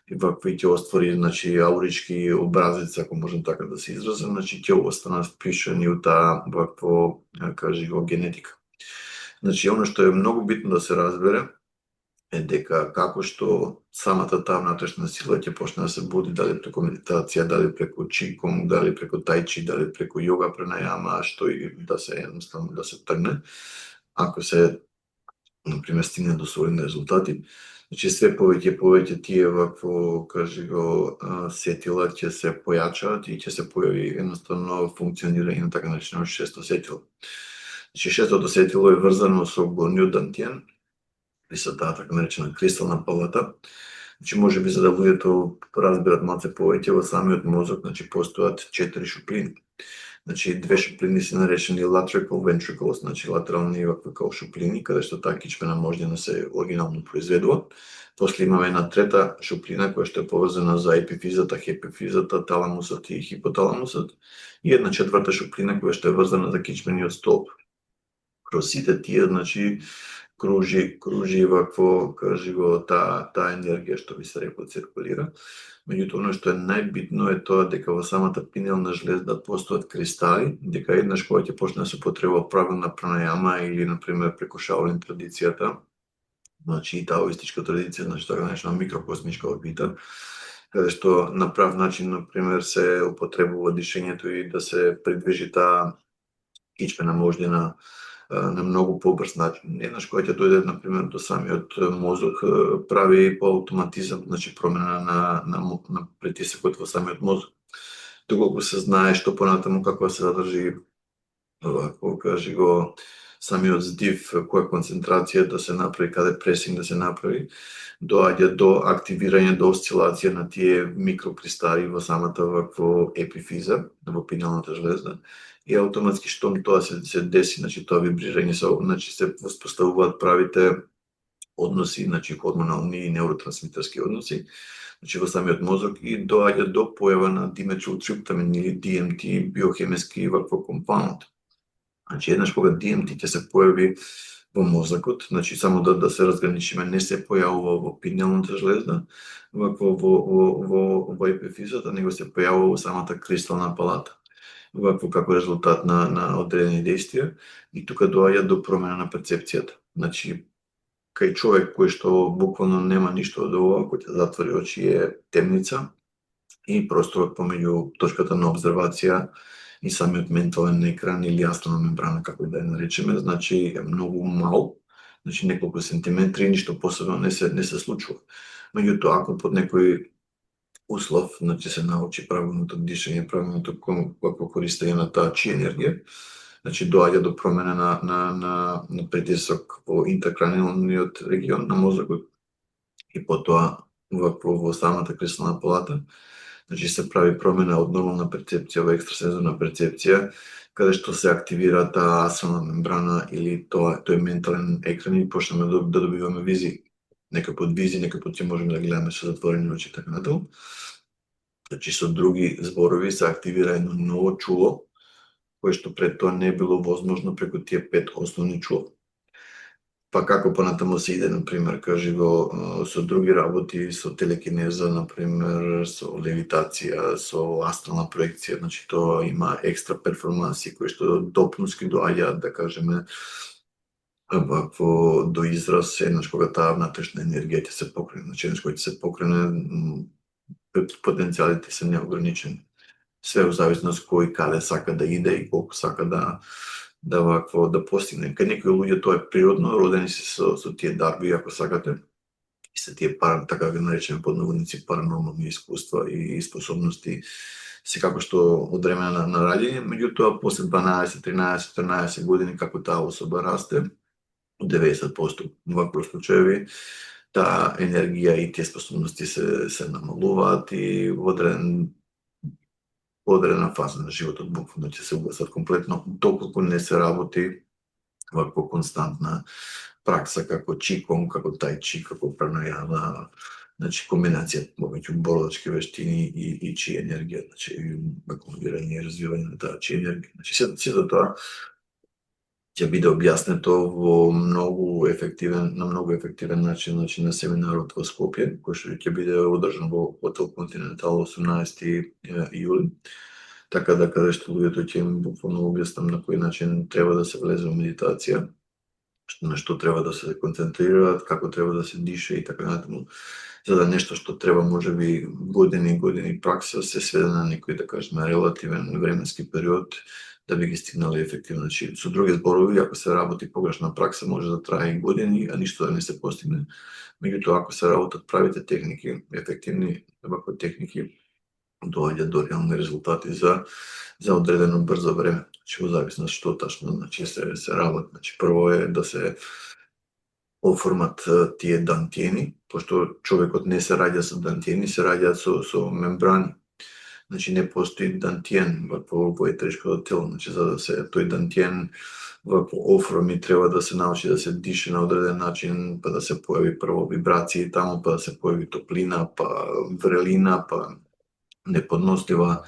и вакво ќе оствори, значи, аурички образец, ако можам така да се изразам, значи ќе останат впишани у таа вакво, кажи го, генетика. Значи, оно што е многу битно да се разбере е дека како што самата таа внатрешна сила ќе почне да се буди, дали преку медитација, дали преку чикунг, дали преку тајчи, дали преку йога пранајама, што и да се едноставно да се тргне, ако се, например, стигне до солидни резултати. Значи, све повеќе и повеќе тие вакво, кажи го, сетила ќе се појачаат и ќе се појави едноставно функционирање на така наречено шесто сетило. Значи, шестото сетило е врзано со горниот дантиен, и со таа така наречена кристална палата. Значи, можеби за да луѓето разберат малце повеќе, во самиот мозок, значи, постојат 4 шуплини. Значи, 2 шуплини се наречени lateral ventricles, значи латерални вакви као шуплини, каде што таа кичмена мождина се оригинално произведува. После имаме една трета шуплина која што е поврзана за епифизата, хепифизата, таламусот и хипоталамусот, и една четврта шуплина која што е врзана за кичмениот столб. Кроз сите тие, значи, кружи вакво, кажи го, таа енергија што би се рекло циркулира. Меѓутоа, оно што е најбитно е тоа дека во самата пинеална жлезда постојат кристали, дека еднаш кога ќе почне да се употребува правилна пранајама или, например, преку Шаолин традицијата, значи и таоистичка традиција, значи така наречена микрокосмичка орбита, каде што на прав начин, например, се употребува дишењето и да се придвижи таа кичмена мождина на многу побрз начин. Еднаш кога ќе дојде, например, до самиот мозок, прави по автоматизам, значи промена на притисокот во самиот мозок. Доколку се знае што понатаму како се задржи, вако кажи го, самиот здив, која концентрација да се направи, каде пресинг да се направи, доаѓа до активирање, до осцилација на тие микрокристали во самата вакво епифиза, во пинеалната жлезда. И автоматски штом тоа се деси, значи тоа вибрирање значи се воспоставуваат правите односи, значи хормонални и неуротрансмитерски односи, значи во самиот мозок, и доаѓа до појава на диметилтриптамин или DMT, биохемиски вакво компаунд. Значи еднаш кога DMT ќе се појави во мозокот, значи само да се разграничиме, не се појавува во пинеалната жлезда, вакво во епифизата, него се појавува во самата кристална палата, вакво како резултат на одредени действија, и тука доаѓа до промена на перцепцијата. Значи, кај човек кој што буквално нема ништо од ова, кој ќе затвори очи, е темница, и просторот помеѓу точката на обзервација и самиот ментален екран или астрална мембрана, како и да ја наречеме, значи е многу мал, значи неколку сантиметри, ништо посебно не се случува. Меѓутоа, ако под некој услов, значи се научи правилното дишење, правилното како користење на таа чи енергија, значи доаѓа до промена на притисок во интеркраниалниот регион на мозокот, и потоа во самата кристална палата, значи се прави промена од нормална перцепција во екстрасензорна перцепција, каде што се активира таа астрална мембрана или тој ментален екран, и почнеме да добиваме визии. Некој пат ќе можеме да гледаме со затворени очи така натаму. Значи, со други зборови, се активира едно ново чуло, кое што пред тоа не било возможно преку тие 5 основни чула. Па како понатаму се иде, например, кажи го, со други работи, со телекинеза, например, со левитација, со астрална проекција, значи тоа има екстра перформанси кои што допунски доаѓаат, да кажеме, вакво до израз еднаш кога таа внатрешна енергија ќе се покрене. Значи, еднаш кога ќе се покрене, потенцијалите се неограничени. Све во зависност кој каде сака да иде и колку сака да постигне. Кај некои луѓе тоа е природно, родени се со тие дарби, ако сакате, и се тие така ги наречеме под наводници паранормални искуства и способности, секако што од време на раѓање, меѓутоа после 12, 13, 14 години како таа особа расте, 90% вакви случаеви, таа енергија и тие способности се намалуваат и во одредена фаза на животот буквално ќе се угасат комплетно, доколку не се работи вакво константна пракса како чикунг, како тајчи, како пранајама, значи комбинација помеѓу боролачки вештини и чи енергија, значи акумулирање и развивање на таа чи енергија. Значи сето тоа ќе биде објаснето во на многу ефективен начин, значи на семинарот во Скопје, кој што ќе биде одржан во Хотел Континентал 18 јули. Така да каде што луѓето ќе им буквално објаснам на кој начин треба да се влезе во медитација, на што треба да се концентрираат, како треба да се дише и така натаму, за да нешто што треба можеби години и години пракса се сведе на некој, да кажеме, релативен временски период, да би ги стигнали ефективно. Значи, со други зборови, ако се работи погрешна пракса, може да трае и години, а ништо да не се постигне. Меѓутоа, ако се работат правите техники, ефективни вакви техники, доаѓа до реални резултати за одредено брзо време. Значи, во зависност што тачно значи се работи. Значи, прво е да се оформат тие дантиени, пошто човекот не се раѓа со дантиени, се раѓа со мембрани. Значи не постои дантиен во етеричкото тело, значи за да се тој дантиен во оформи треба да се научи да се дише на одреден начин, па да се појави прво вибрации таму, па да се појави топлина, па врелина, па неподнослива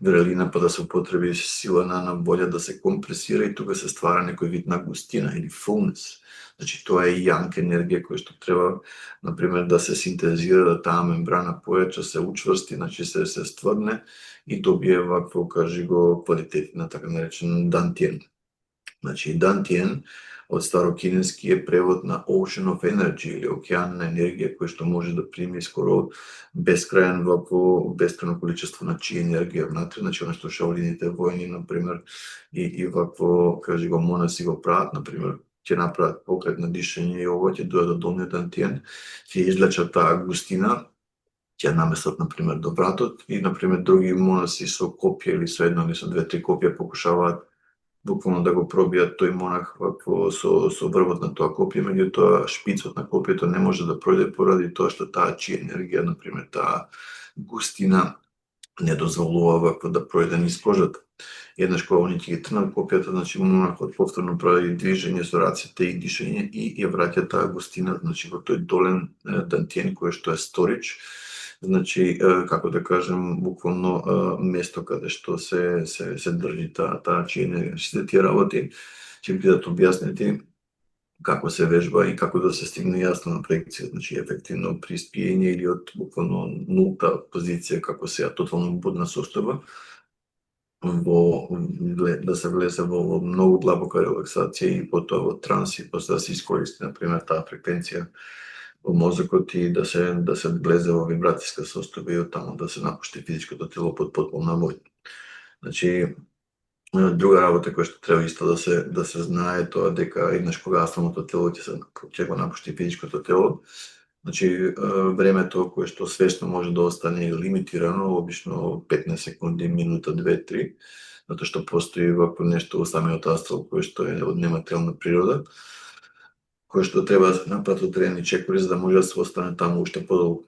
врелина, па да се употреби сила на волја да се компресира и тука се ствара некој вид на густина или fullness. Значи тоа е јанг енергија која што треба, например, да се синтезира, да таа мембрана појача, се учврсти, значи се стврдне и добие вакво, кажи го, квалитет на така наречен дантиен. Значи, дантиен од старокинески е превод на Ocean of Energy или океан на енергија, кој што може да прими скоро бескрајен бескрајно количество на чи енергија внатре, значи она што шаолините војни, например, и вакво, кажи го, монаси го прават, например, ќе направат покрет на дишење и ова ќе дојде до долниот дантиен, ќе излечат таа густина, ќе наместат, например, до вратот и, например, други монаси со копија или со едно или со две-три копија покушаваат буквално да го пробијат тој монах со врвот на тоа копје, меѓутоа шпицот на копјето не може да пројде поради тоа што таа чи енергија, например, таа густина не дозволува вакво да пројде низ кожата. Еднаш кога они ќе ги трнат копјата, значи монахот повторно прави движење со рацете и дишење и ја враќа таа густина, значи во тој долен дантиен кој што е сторич, значи, како да кажем, буквално место каде што се држи таа чи енергија. Сите тие работи ќе бидат објаснети како се вежба и како да се стигне јасно на проекција, значи ефективно при спиење или од буквално нулта позиција, како се тотално будна состојба, да се влезе во многу длабока релаксација и потоа во транс и после да се искористи, например, таа фреквенција во мозокот и да се влезе во вибрацијска состојба и оттаму да се напушти физичкото тело под потполна војна. Значи, друга работа која што треба исто да се знае тоа дека еднаш кога астралното тело ќе го напушти физичкото тело, значи времето кое што свесно може да остане лимитирано, обично 15 секунди, минута, 2-3, затоа што постои вакво нешто во самиот астрал кое што е од нематеријална природа, кое што треба да се направат одредени чекори за да може да се остане таму уште подолго.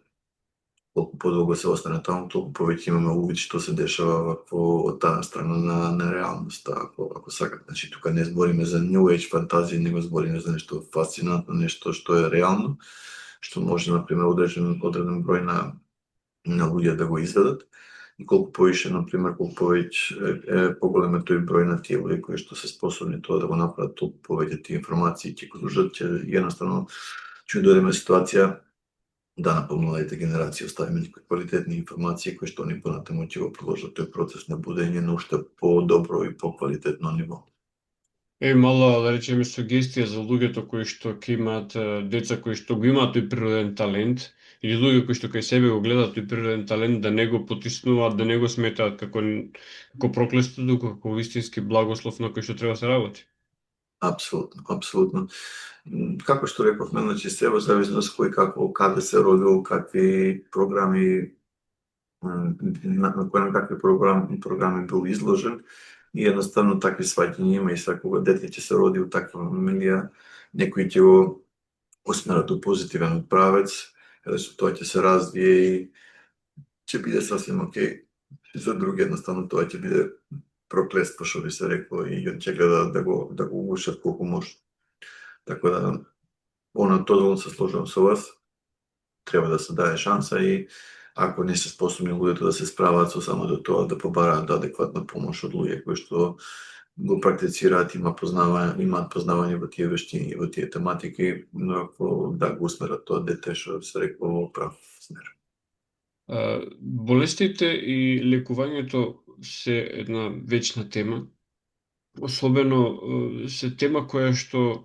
Колку подолго се остане таму, толку повеќе имаме увид што се дешава од таа страна на реалноста, ако сакате. Значи, тука не збориме за New Age фантазии, него збориме за нешто фасцинантно, нешто што е реално, што може, например, одреден број на луѓе да го изведат. И колку повише, например, колку повеќе е поголем е тој број на тие луѓе кои што се способни тоа да го направат, толку повеќе тие информации ќе го служат, ќе едноставно ќе дојдеме ситуација да на помладите генерации оставиме некои квалитетни информации кои што они понатаму ќе го продолжат тој процес на будење на уште по-добро и по-квалитетно ниво. Мала, да речеме, сугестија за луѓето кои што ќе имаат деца кои што го имаат тој природен талент, или луѓе кои што кај себе го гледаат тој природен талент, да не го потиснуваат, да не го сметаат како проклество, туку како вистински благослов на кој што треба да се работи. Апсолутно, апсолутно. Како што рековме, значи се во зависност кој како, каде се родил, какви програми на какви програми бил изложен и едноставно такви сваќања има и секога дете ќе се роди у таква фамилија, некои ќе го усмерат у позитивен правец, со тоа ќе се развие и ќе биде сасвим окей. За други едноставно тоа ќе биде проклество, што би се рекло, и ќе гледа да го угушат колку може. Така да, тотално се сложувам со вас, треба да се даде шанса и ако не се способни луѓето да се справат со самото тоа, да побараат адекватна помош од луѓе кои што го практицираат, имаат познавање во тие вештини, во тие тематики, но да го усмерат тоа дете што се рекла во прав смер. Болестите и лекувањето се една вечна тема. Особено се тема која што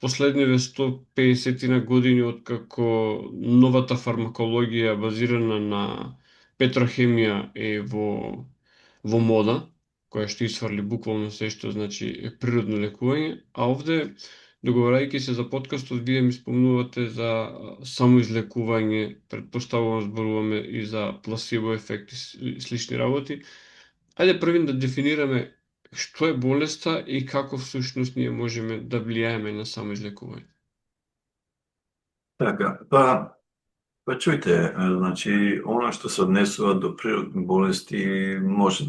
последниве 150 години откако новата фармакологија базирана на петрохемија е во мода, која што исфрли буквално се што значи природно лекување, а овде договарајќи се за подкастот вие ми спомнувате за самоизлекување, претпоставувам зборуваме и за пласибо ефекти и слични работи. Ајде првин да дефинираме што е болеста и како всушност ние можеме да влијаеме на самоизлекување. Така, па чујте, значи, она што се однесува до природни болести може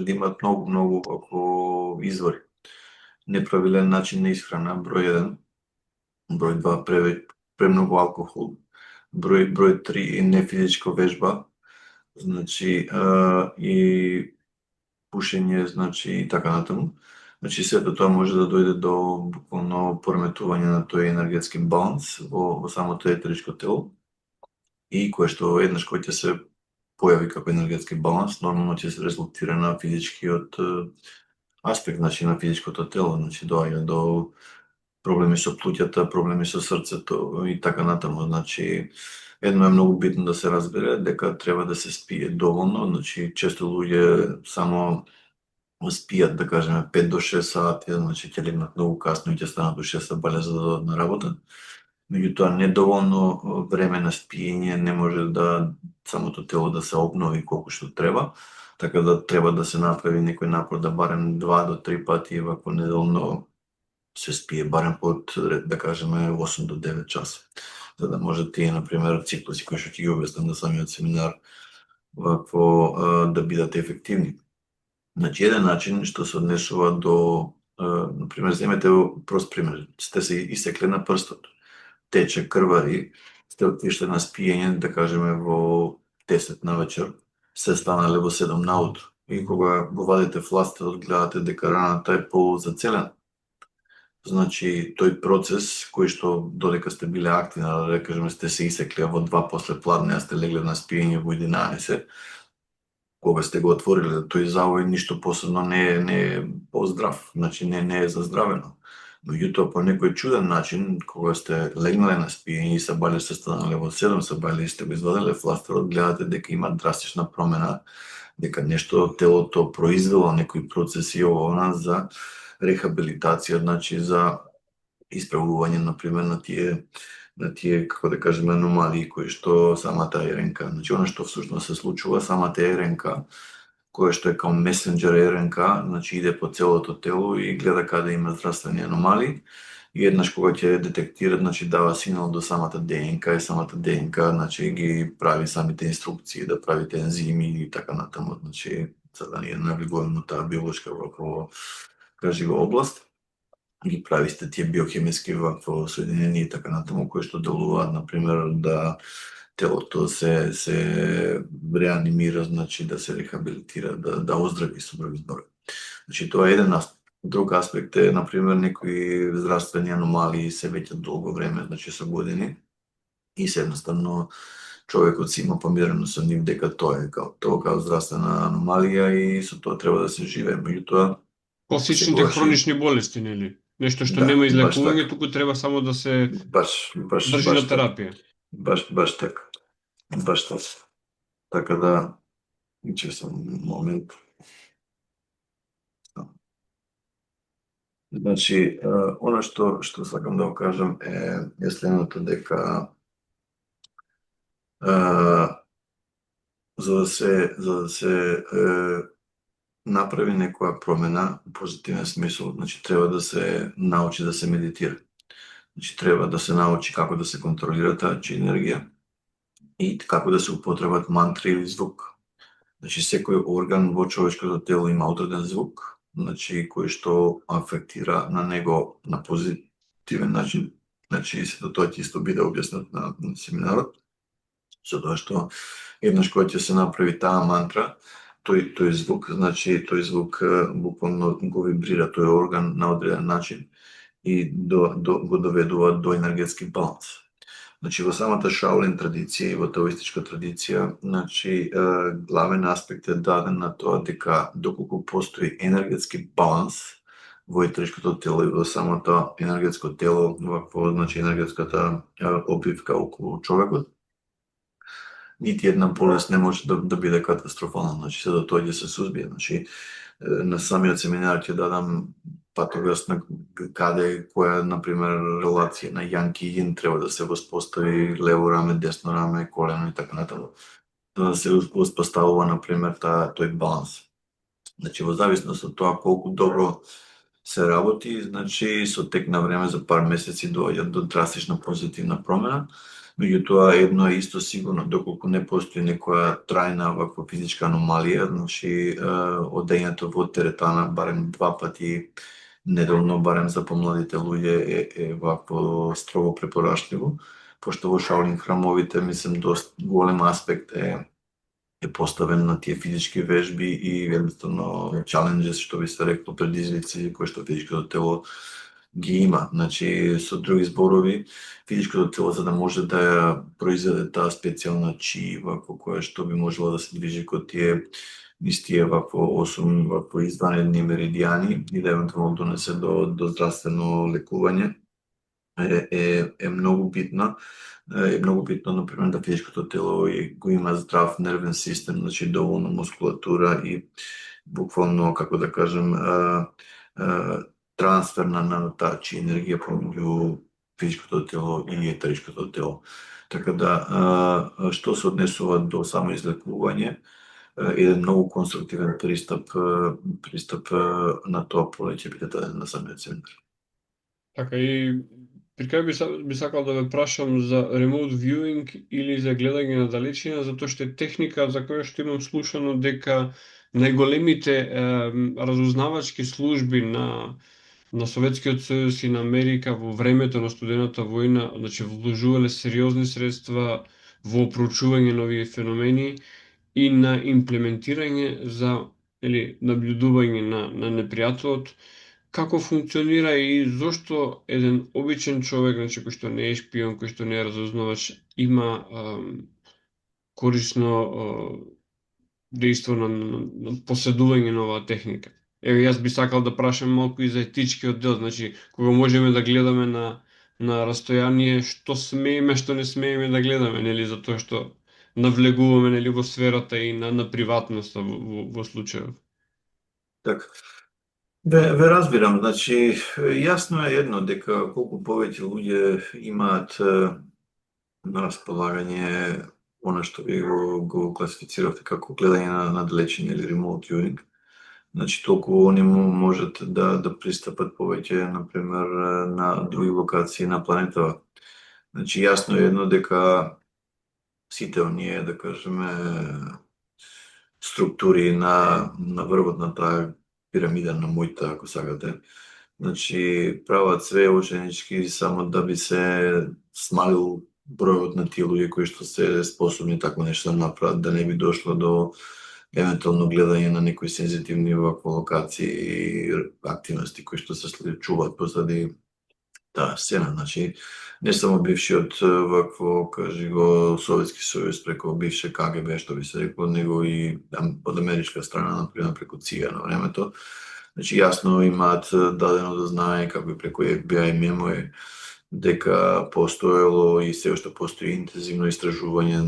да имат многу ако извори. Неправилен начин на исхрана, број 1, број 2 премногу алкохол, број 3 нефизичка вежба, значи и пушење, значи и така натаму. Значи сето тоа може да дојде до буквално пореметување на тој енергетски баланс во самото етеричко тело и кое што еднаш кога ќе се појави како енергетски баланс, нормално ќе се резултира на физичкиот аспект, значи на физичкото тело, значи доаѓа до проблеми со плуќата, проблеми со срцето и така натаму. Значи едно е многу битно да се разбере дека треба да се спие доволно, значи често луѓе само спијат, да кажеме, 5 до 6 сати, значи ќе легнат многу касно и ќе станат до 6 бале за да додат на работа. Меѓутоа, недоволно време на спиење не може да самото тело да се обнови колку што треба, така да треба да се направи некој напор да барем 2 до 3 пати вако неделно се спие барем под, да кажеме, 8 до 9 часа. За да може тие, например, циклуси кои што ќе ги објаснам на самиот семинар, вакво да бидат ефективни. Значи, еден начин што се однесува до, например, земете прост пример, сте се исекле на прстот, тече, крвари, сте отишли на спиење, да кажеме, во 10 на вечер, се станале во 7 наутро. И кога го вадите фластерот, гледате дека раната е полузацелена. Значи, тој процес кој што додека сте биле активни, да кажеме, сте се исекли во 2 после пладне, а сте легле на спиење во 11, кога сте го отвориле тој завој, ништо посебно не е поздрав, значи не е заздравено. Меѓутоа, по некој чуден начин, кога сте легнале на спиење и се бали се станале во 7 се бали и сте го извадиле фластерот, гледате дека има драстична промена, дека нешто телото произвело некои процеси она за рехабилитација, значи за исправување, например, на тие, како да кажеме, аномалии кои што самата РНК, значи она што всушност се случува, самата РНК, која што е као месенџер РНК, значи иде по целото тело и гледа каде има здравствени аномалии и еднаш кога ќе детектира, значи дава сигнал до самата ДНК и самата ДНК, значи ги прави самите инструкции да правите ензими и така натаму, значи за да не навлегуваме на таа биолошка вакво, кажи го, област, ги правите тие биохемиски вакво соединени и така натаму, кои што делуваат, например, да телото се реанимира, значи да се рехабилитира, да оздрави со други зборови. Значи тоа е еден аспект. Друг аспект е, например, некои здравствени аномалии се веќе долго време, значи со години, и се едноставно човекот си има помирено со нив дека тоа е као здравствена аномалија и со тоа треба да се живее. Меѓутоа, Класичните хронични болести, нели? Нешто што да, нема баш излекување, така. туку треба само да се Баш држи на така. терапија. Баш така. Баш така. Така да, че сам момент. Значи, она што сакам да го кажам е следното, дека за да се направи некоја промена во позитивен смисол, значи треба да се научи да се медитира. Значи треба да се научи како да се контролира таа енергија и како да се употребат мантри или звук. Значи секој орган во човечкото тело има одреден звук, значи кој што афектира на него на позитивен начин. Значи сето тоа ќе исто биде објаснет на семинарот. Со тоа што еднаш кога ќе се направи таа мантра, тој звук, значи тој звук буквално го вибрира тој орган на одреден начин и го доведува до енергетски баланс. Значи во самата Шаолин традиција и во таоистичка традиција, значи главен аспект е даден на тоа дека доколку постои енергетски баланс во етеричкото тело и во самото енергетско тело, вакво, значи енергетската обвивка околу човекот, нити една болест не може да биде катастрофална, значи се да тој ќе се сузбие. Значи на самиот семинар ќе дадам патограс на каде, која, например, релација на јанки и јин треба да се воспостави, лево раме, десно раме, колено и така натаму. Да се воспоставува, например, тој баланс. Значи, во зависност од тоа колку добро се работи, значи, со тек на време за пар месеци доаѓа до драстична позитивна промена. Меѓутоа, едно е исто сигурно, доколку не постои некоја трајна ваква физичка аномалија, значи, одењето во теретана барем 2 пати неделно, барем за помладите луѓе е вакво строго препорашливо, пошто во Шаолин храмовите, мислам, доста голем аспект е поставен на тие физички вежби и едноставно challenges, што би се рекло, предизвици кои што физичкото тело ги има. Значи, со други зборови, физичкото тело за да може да ја произведе таа специјална чи, вакво која што би можела да се движи код тие низ тие вакво 8 вакво изванредни меридијани и да евентуално донесе до здравствено лекување, е многу битна. Е многу битно, например, да физичкото тело го има здрав нервен систем, значи доволно мускулатура и буквално, како да кажем, трансфер на таа чи енергија помеѓу физичкото тело и етеричкото тело. Така да, што се однесува до само излекување, еден многу конструктивен пристап на тоа поле ќе биде даден на самиот семинар. Така и при крај би сакал да ве прашам за remote viewing или за гледање на далечина, затоа што е техника за која што имам слушано дека најголемите разузнавачки служби на Советскиот сојуз и на Америка во времето на студената војна, значи вложувале сериозни средства во проучување на овие феномени и на имплементирање за наблюдување на непријателот, како функционира и зошто еден обичен човек, значи кој што не е шпион, кој што не е разузнавач, има корисно дејство на поседување на оваа техника. Еве, јас би сакал да прашам малку и за етичкиот дел, значи кога можеме да гледаме на растојание, што смееме, што не смееме да гледаме, нели, затоа што навлегуваме, нели, во сферата и на приватноста во случајот. Така. Ве разбирам, значи, јасно е едно, дека колку повеќе луѓе имаат на располагање она што ви го класифициравте како гледање на далечина или remote viewing, значи толку они можат да пристапат повеќе, например, на други локации на планетава. Значи, јасно е едно дека сите оние, да кажеме, структури на врвот на таа пирамида на мојта, ако сакате, значи прават све ученички само да би се смалил бројот на тие луѓе кои што се способни такво нешто да направат, да не би дошло до евентуално гледање на некои сензитивни вакво локации и активности кои што се чуваат позади таа сцена. Значи, не само бившиот вакво, кажи го, Советски сојуз преку бивше КГБ, што би се рекло, него и од америчка страна, например, преку ЦИА на времето. Значи, јасно имаат дадено да знае, како и преку FBI мемои, дека постоело и се уште постои интензивно истражување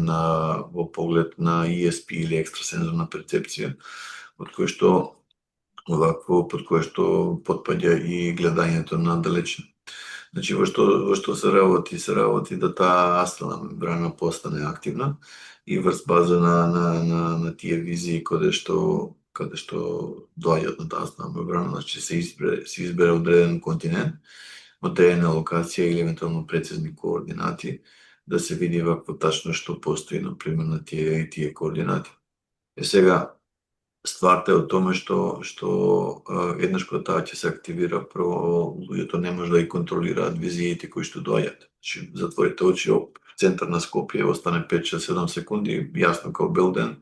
во поглед на ESP или екстрасензорна перцепција, од кој што под кое што потпаѓа и гледањето на далечина. Значи, во што се работи да таа астрална мембрана постане активна и врз база на тие визии каде што доаѓаат на таа астрална мембрана, значи се избере одреден континент, одредена локација или евентуално прецизни координати, да се види вакво тачно што постои, например, на тие координати. Сега, стварта е од томе што еднаш кога таа ќе се активира, прво луѓето не може да ги контролираат визиите кои што доаѓаат. Значи, затворите очи, центар на Скопје, остане 5, 6, 7 секунди, јасно како бел ден,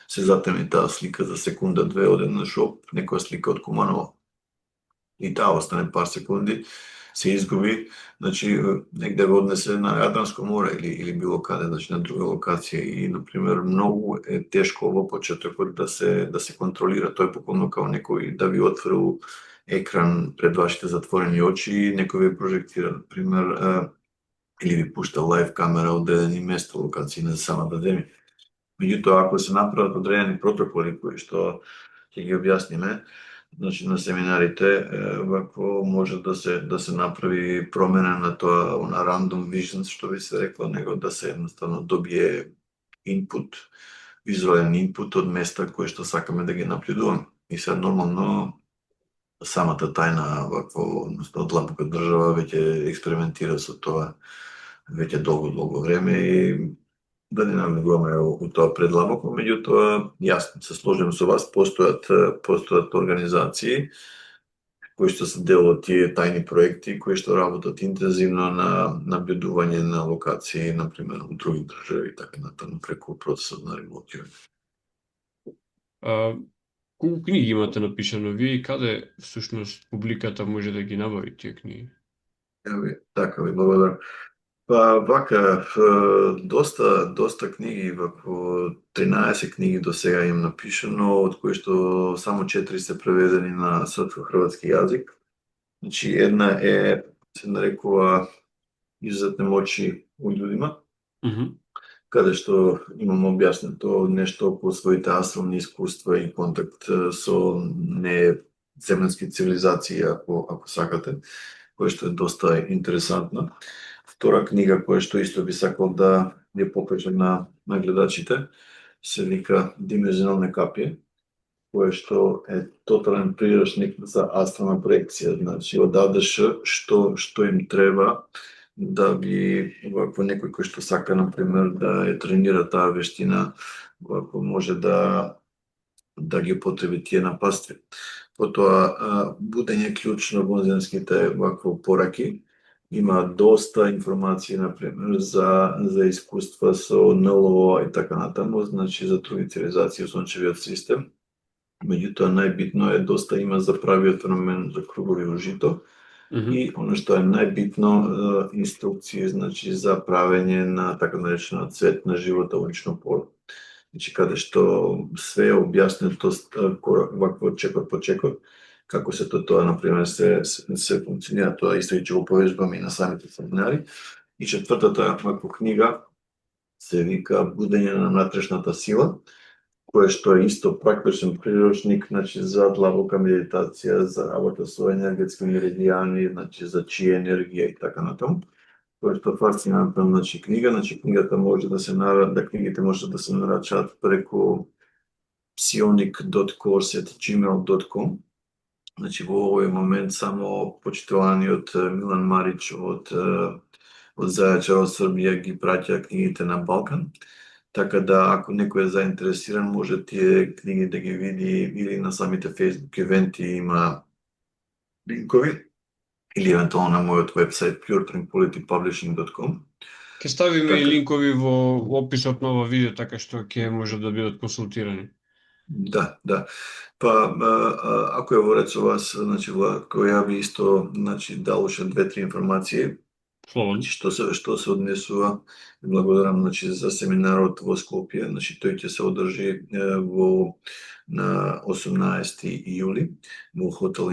се затемни таа слика за секунда, две, одеднаш некоја слика од Куманово. И таа остане пар секунди, се изгуби, значи негде го однесе на Јадранско море или било каде, значи на друга локација и на пример многу е тешко во почетокот да се контролира тој буквално као некој да ви отворил екран пред вашите затворени очи и некој ви прожектира, на пример, или ви пушта лайв камера од одредени места, локации на самата земја. Меѓутоа, ако се направат одредени протоколи кои што ќе ги објасниме, значи на семинарите, вако може да се направи промена на тоа, на random vision, што би се рекло, него да се едноставно добие инпут, визуален инпут од места кои што сакаме да ги наблюдуваме. И сега нормално самата тајна вакво, односно Длабока држава веќе експериментира со тоа веќе долго време и да не навлегуваме у тоа предлабоко, меѓутоа, јасно, се сложим со вас, постојат организации кои што се дел од тие тајни проекти, кои што работат интензивно на наблюдување на локации, например, у други држави и така натаму преку процесот на ремонтирање. Колку книги имате напишано вие и каде всушност публиката може да ги набави тие книги? Така ви благодарам. Па вака, доста книги, вако 13 книги до сега имам напишано, од кои што само 4 се преведени на српско-хрватски јазик. Значи една се нарекува Изузетне мочи у људима, каде што имам објаснето нешто околу своите астрални искуства и контакт со неземјански цивилизации, ако сакате, која што е доста интересантна. Втора книга која што исто би сакал да ја покажам на гледачите се вика Димензионалне капие, која што е тотален прирачник за астрална проекција, значи од АДШ што им треба да би вакво некој кој што сака на пример да ја тренира таа вештина, вакво може да ги употреби тие напастви. Потоа будење клучно во земските вакво пораки. Има доста информации, например, за искуства со НЛО и така натаму, значи за други цивилизации во сончевиот систем. Меѓутоа, најбитно е доста има за правиот феномен за кругови во жито. И оно што е најбитно, инструкции, значи за правење на така наречена цвет на живота во лично поле. Значи, каде што све е објаснето вакво чекор по чекор, како се тоа, например, се функционира, тоа исто и ќе го повежбаме и на самите семинари. И четвртата ваква книга се вика Будење на внатрешната сила, кој што е исто практичен приручник, значи за длабока медитација, за работа со енергетски меридијани, значи за чија енергија и така натаму. Кој што фасцинантна, значи книгата може да се книгите може да се нарачаат преку psionic.course@gmail.com. Значи во овој момент само почитуваниот Милан Марич од Зајачар од Србија ги праќа книгите на Балкан. Така да, ако некој е заинтересиран, може тие книги да ги види или на самите Facebook евенти има линкови, или евентуално на мојот вебсайт puretranquilitypublishing.com. Ке ставиме и линкови во описот на ова видео, така што ќе може да бидат консултирани. Да. Па, ако е во ред со вас, значи, Владко, ја би исто, значи, дал уште 2-3 информации. Значи, што се однесува, благодарам, значи, за семинарот во Скопје, значи, тој ќе се одржи на 18 јули во хотел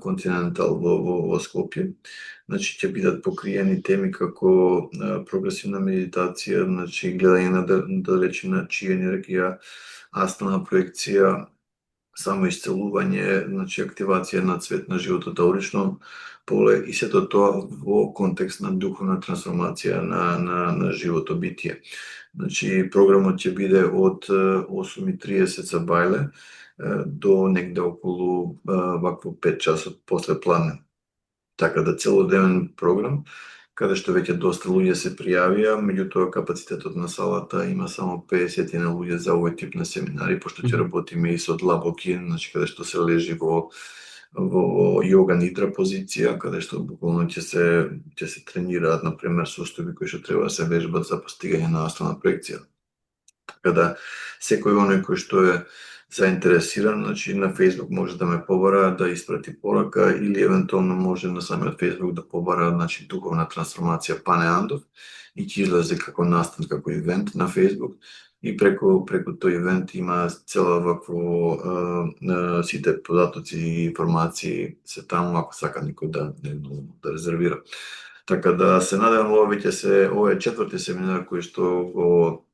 Континентал во Скопје. Значи, ќе бидат покриени теми како прогресивна медитација, значи, гледање на далечина, чија енергија, астрална проекција, самоисцелување, значи активација на цвет на животот во лично поле и сето тоа во контекст на духовна трансформација на живото битие. Значи програмот ќе биде од 8:30 за Бајле до негде околу вакво 5 часот после пладне. Така да целодневен програм, каде што веќе доста луѓе се пријавија, меѓутоа капацитетот на салата има само 50 на луѓе за овој тип на семинари, пошто ќе работиме и со длабоки, значи каде што се лежи во јога нидра позиција, каде што буквално ќе се тренираат, например, состојби кои што треба да се вежбат за постигање на астрална проекција. Така да секој оној кој што е заинтересиран, значи на Facebook може да ме побара, да испрати порака или евентуално може на самиот Facebook да побара, значи духовна трансформација Пане Андов и ќе излезе како настан, како ивент на Facebook и преку тој ивент има цела вакво сите податоци и информации се таму ако сака никој да резервира. Така да се надевам ова е четврти семинар кој што го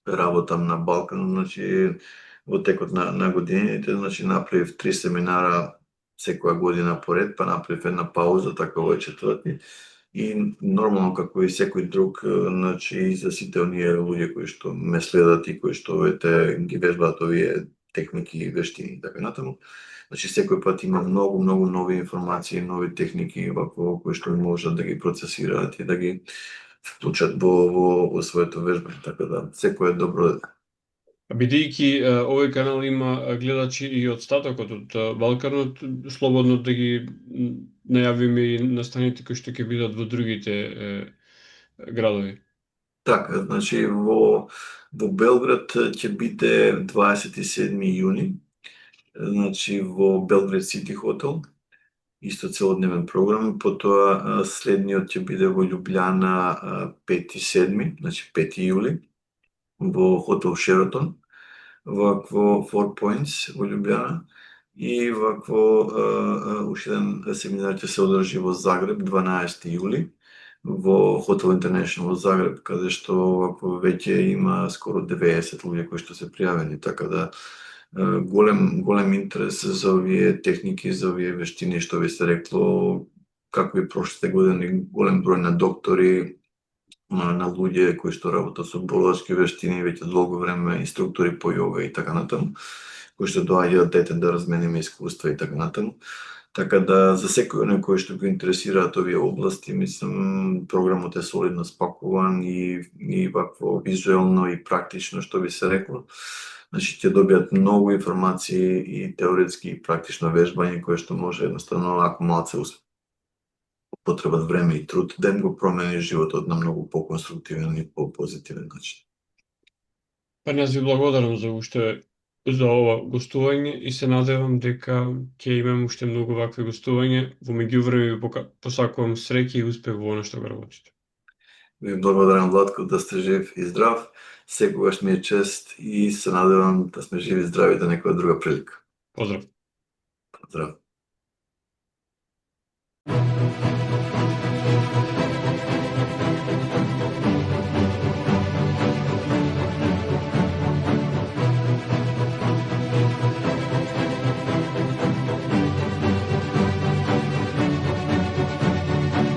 работам на Балкан, значи во текот на годините, значи направив 3 семинара секоја година поред, па направив една пауза, така ова е четврти. И нормално како и секој друг, значи за сите оние луѓе кои што ме следат и кои што ги вежбаат овие техники и вештини и така натаму. Значи секој пат има многу нови информации, нови техники вако кои што можат да ги процесираат и да ги вклучат во своето вежбање, така да секој е добро. Бидејќи овој канал има гледачи и од статокот од Балканот, слободно да ги најавиме и настаните кои што ќе бидат во другите градови. Така, значи во Белград ќе биде 27 јуни, значи во Белград Сити хотел, исто целодневен програм, потоа следниот ќе биде во Љубљана 5-7, значи 5 јули, во хотел Шератон, вакво Four Points во Љубљана и вакво уште еден семинар ќе се одржи во Загреб 12 јули во Хотел Интернешнл во Загреб, каде што вакво веќе има скоро 90 луѓе кои што се пријавени, така да голем интерес за овие техники, за овие вештини што ви се рекло, како и прошлите години, голем број на доктори, на луѓе кои што работат со борилачки вештини веќе долго време, инструктори по јога и така натаму, кои што доаѓаат дете да размениме искуства и така натаму. Така да за секој оној кој што го интересираат овие области, мислам програмот е солидно спакуван и вакво визуелно и практично што би се рекло. Значи ќе добијат многу информации и теоретски и практично вежбање кое што може едноставно ако малце потребат време и труд да им го промени животот на многу поконструктивен и позитивен начин. Па јас ви благодарам за ова гостување и се надевам дека ќе имам уште многу вакви гостувања. Во меѓувреме ви посакувам среќа и успех во она што го работите. Ви благодарам, Владко, да сте жив и здрав. Секогаш ми е чест и се надевам да сме живи и здрави до некоја друга прилика. Поздрав. Поздрав.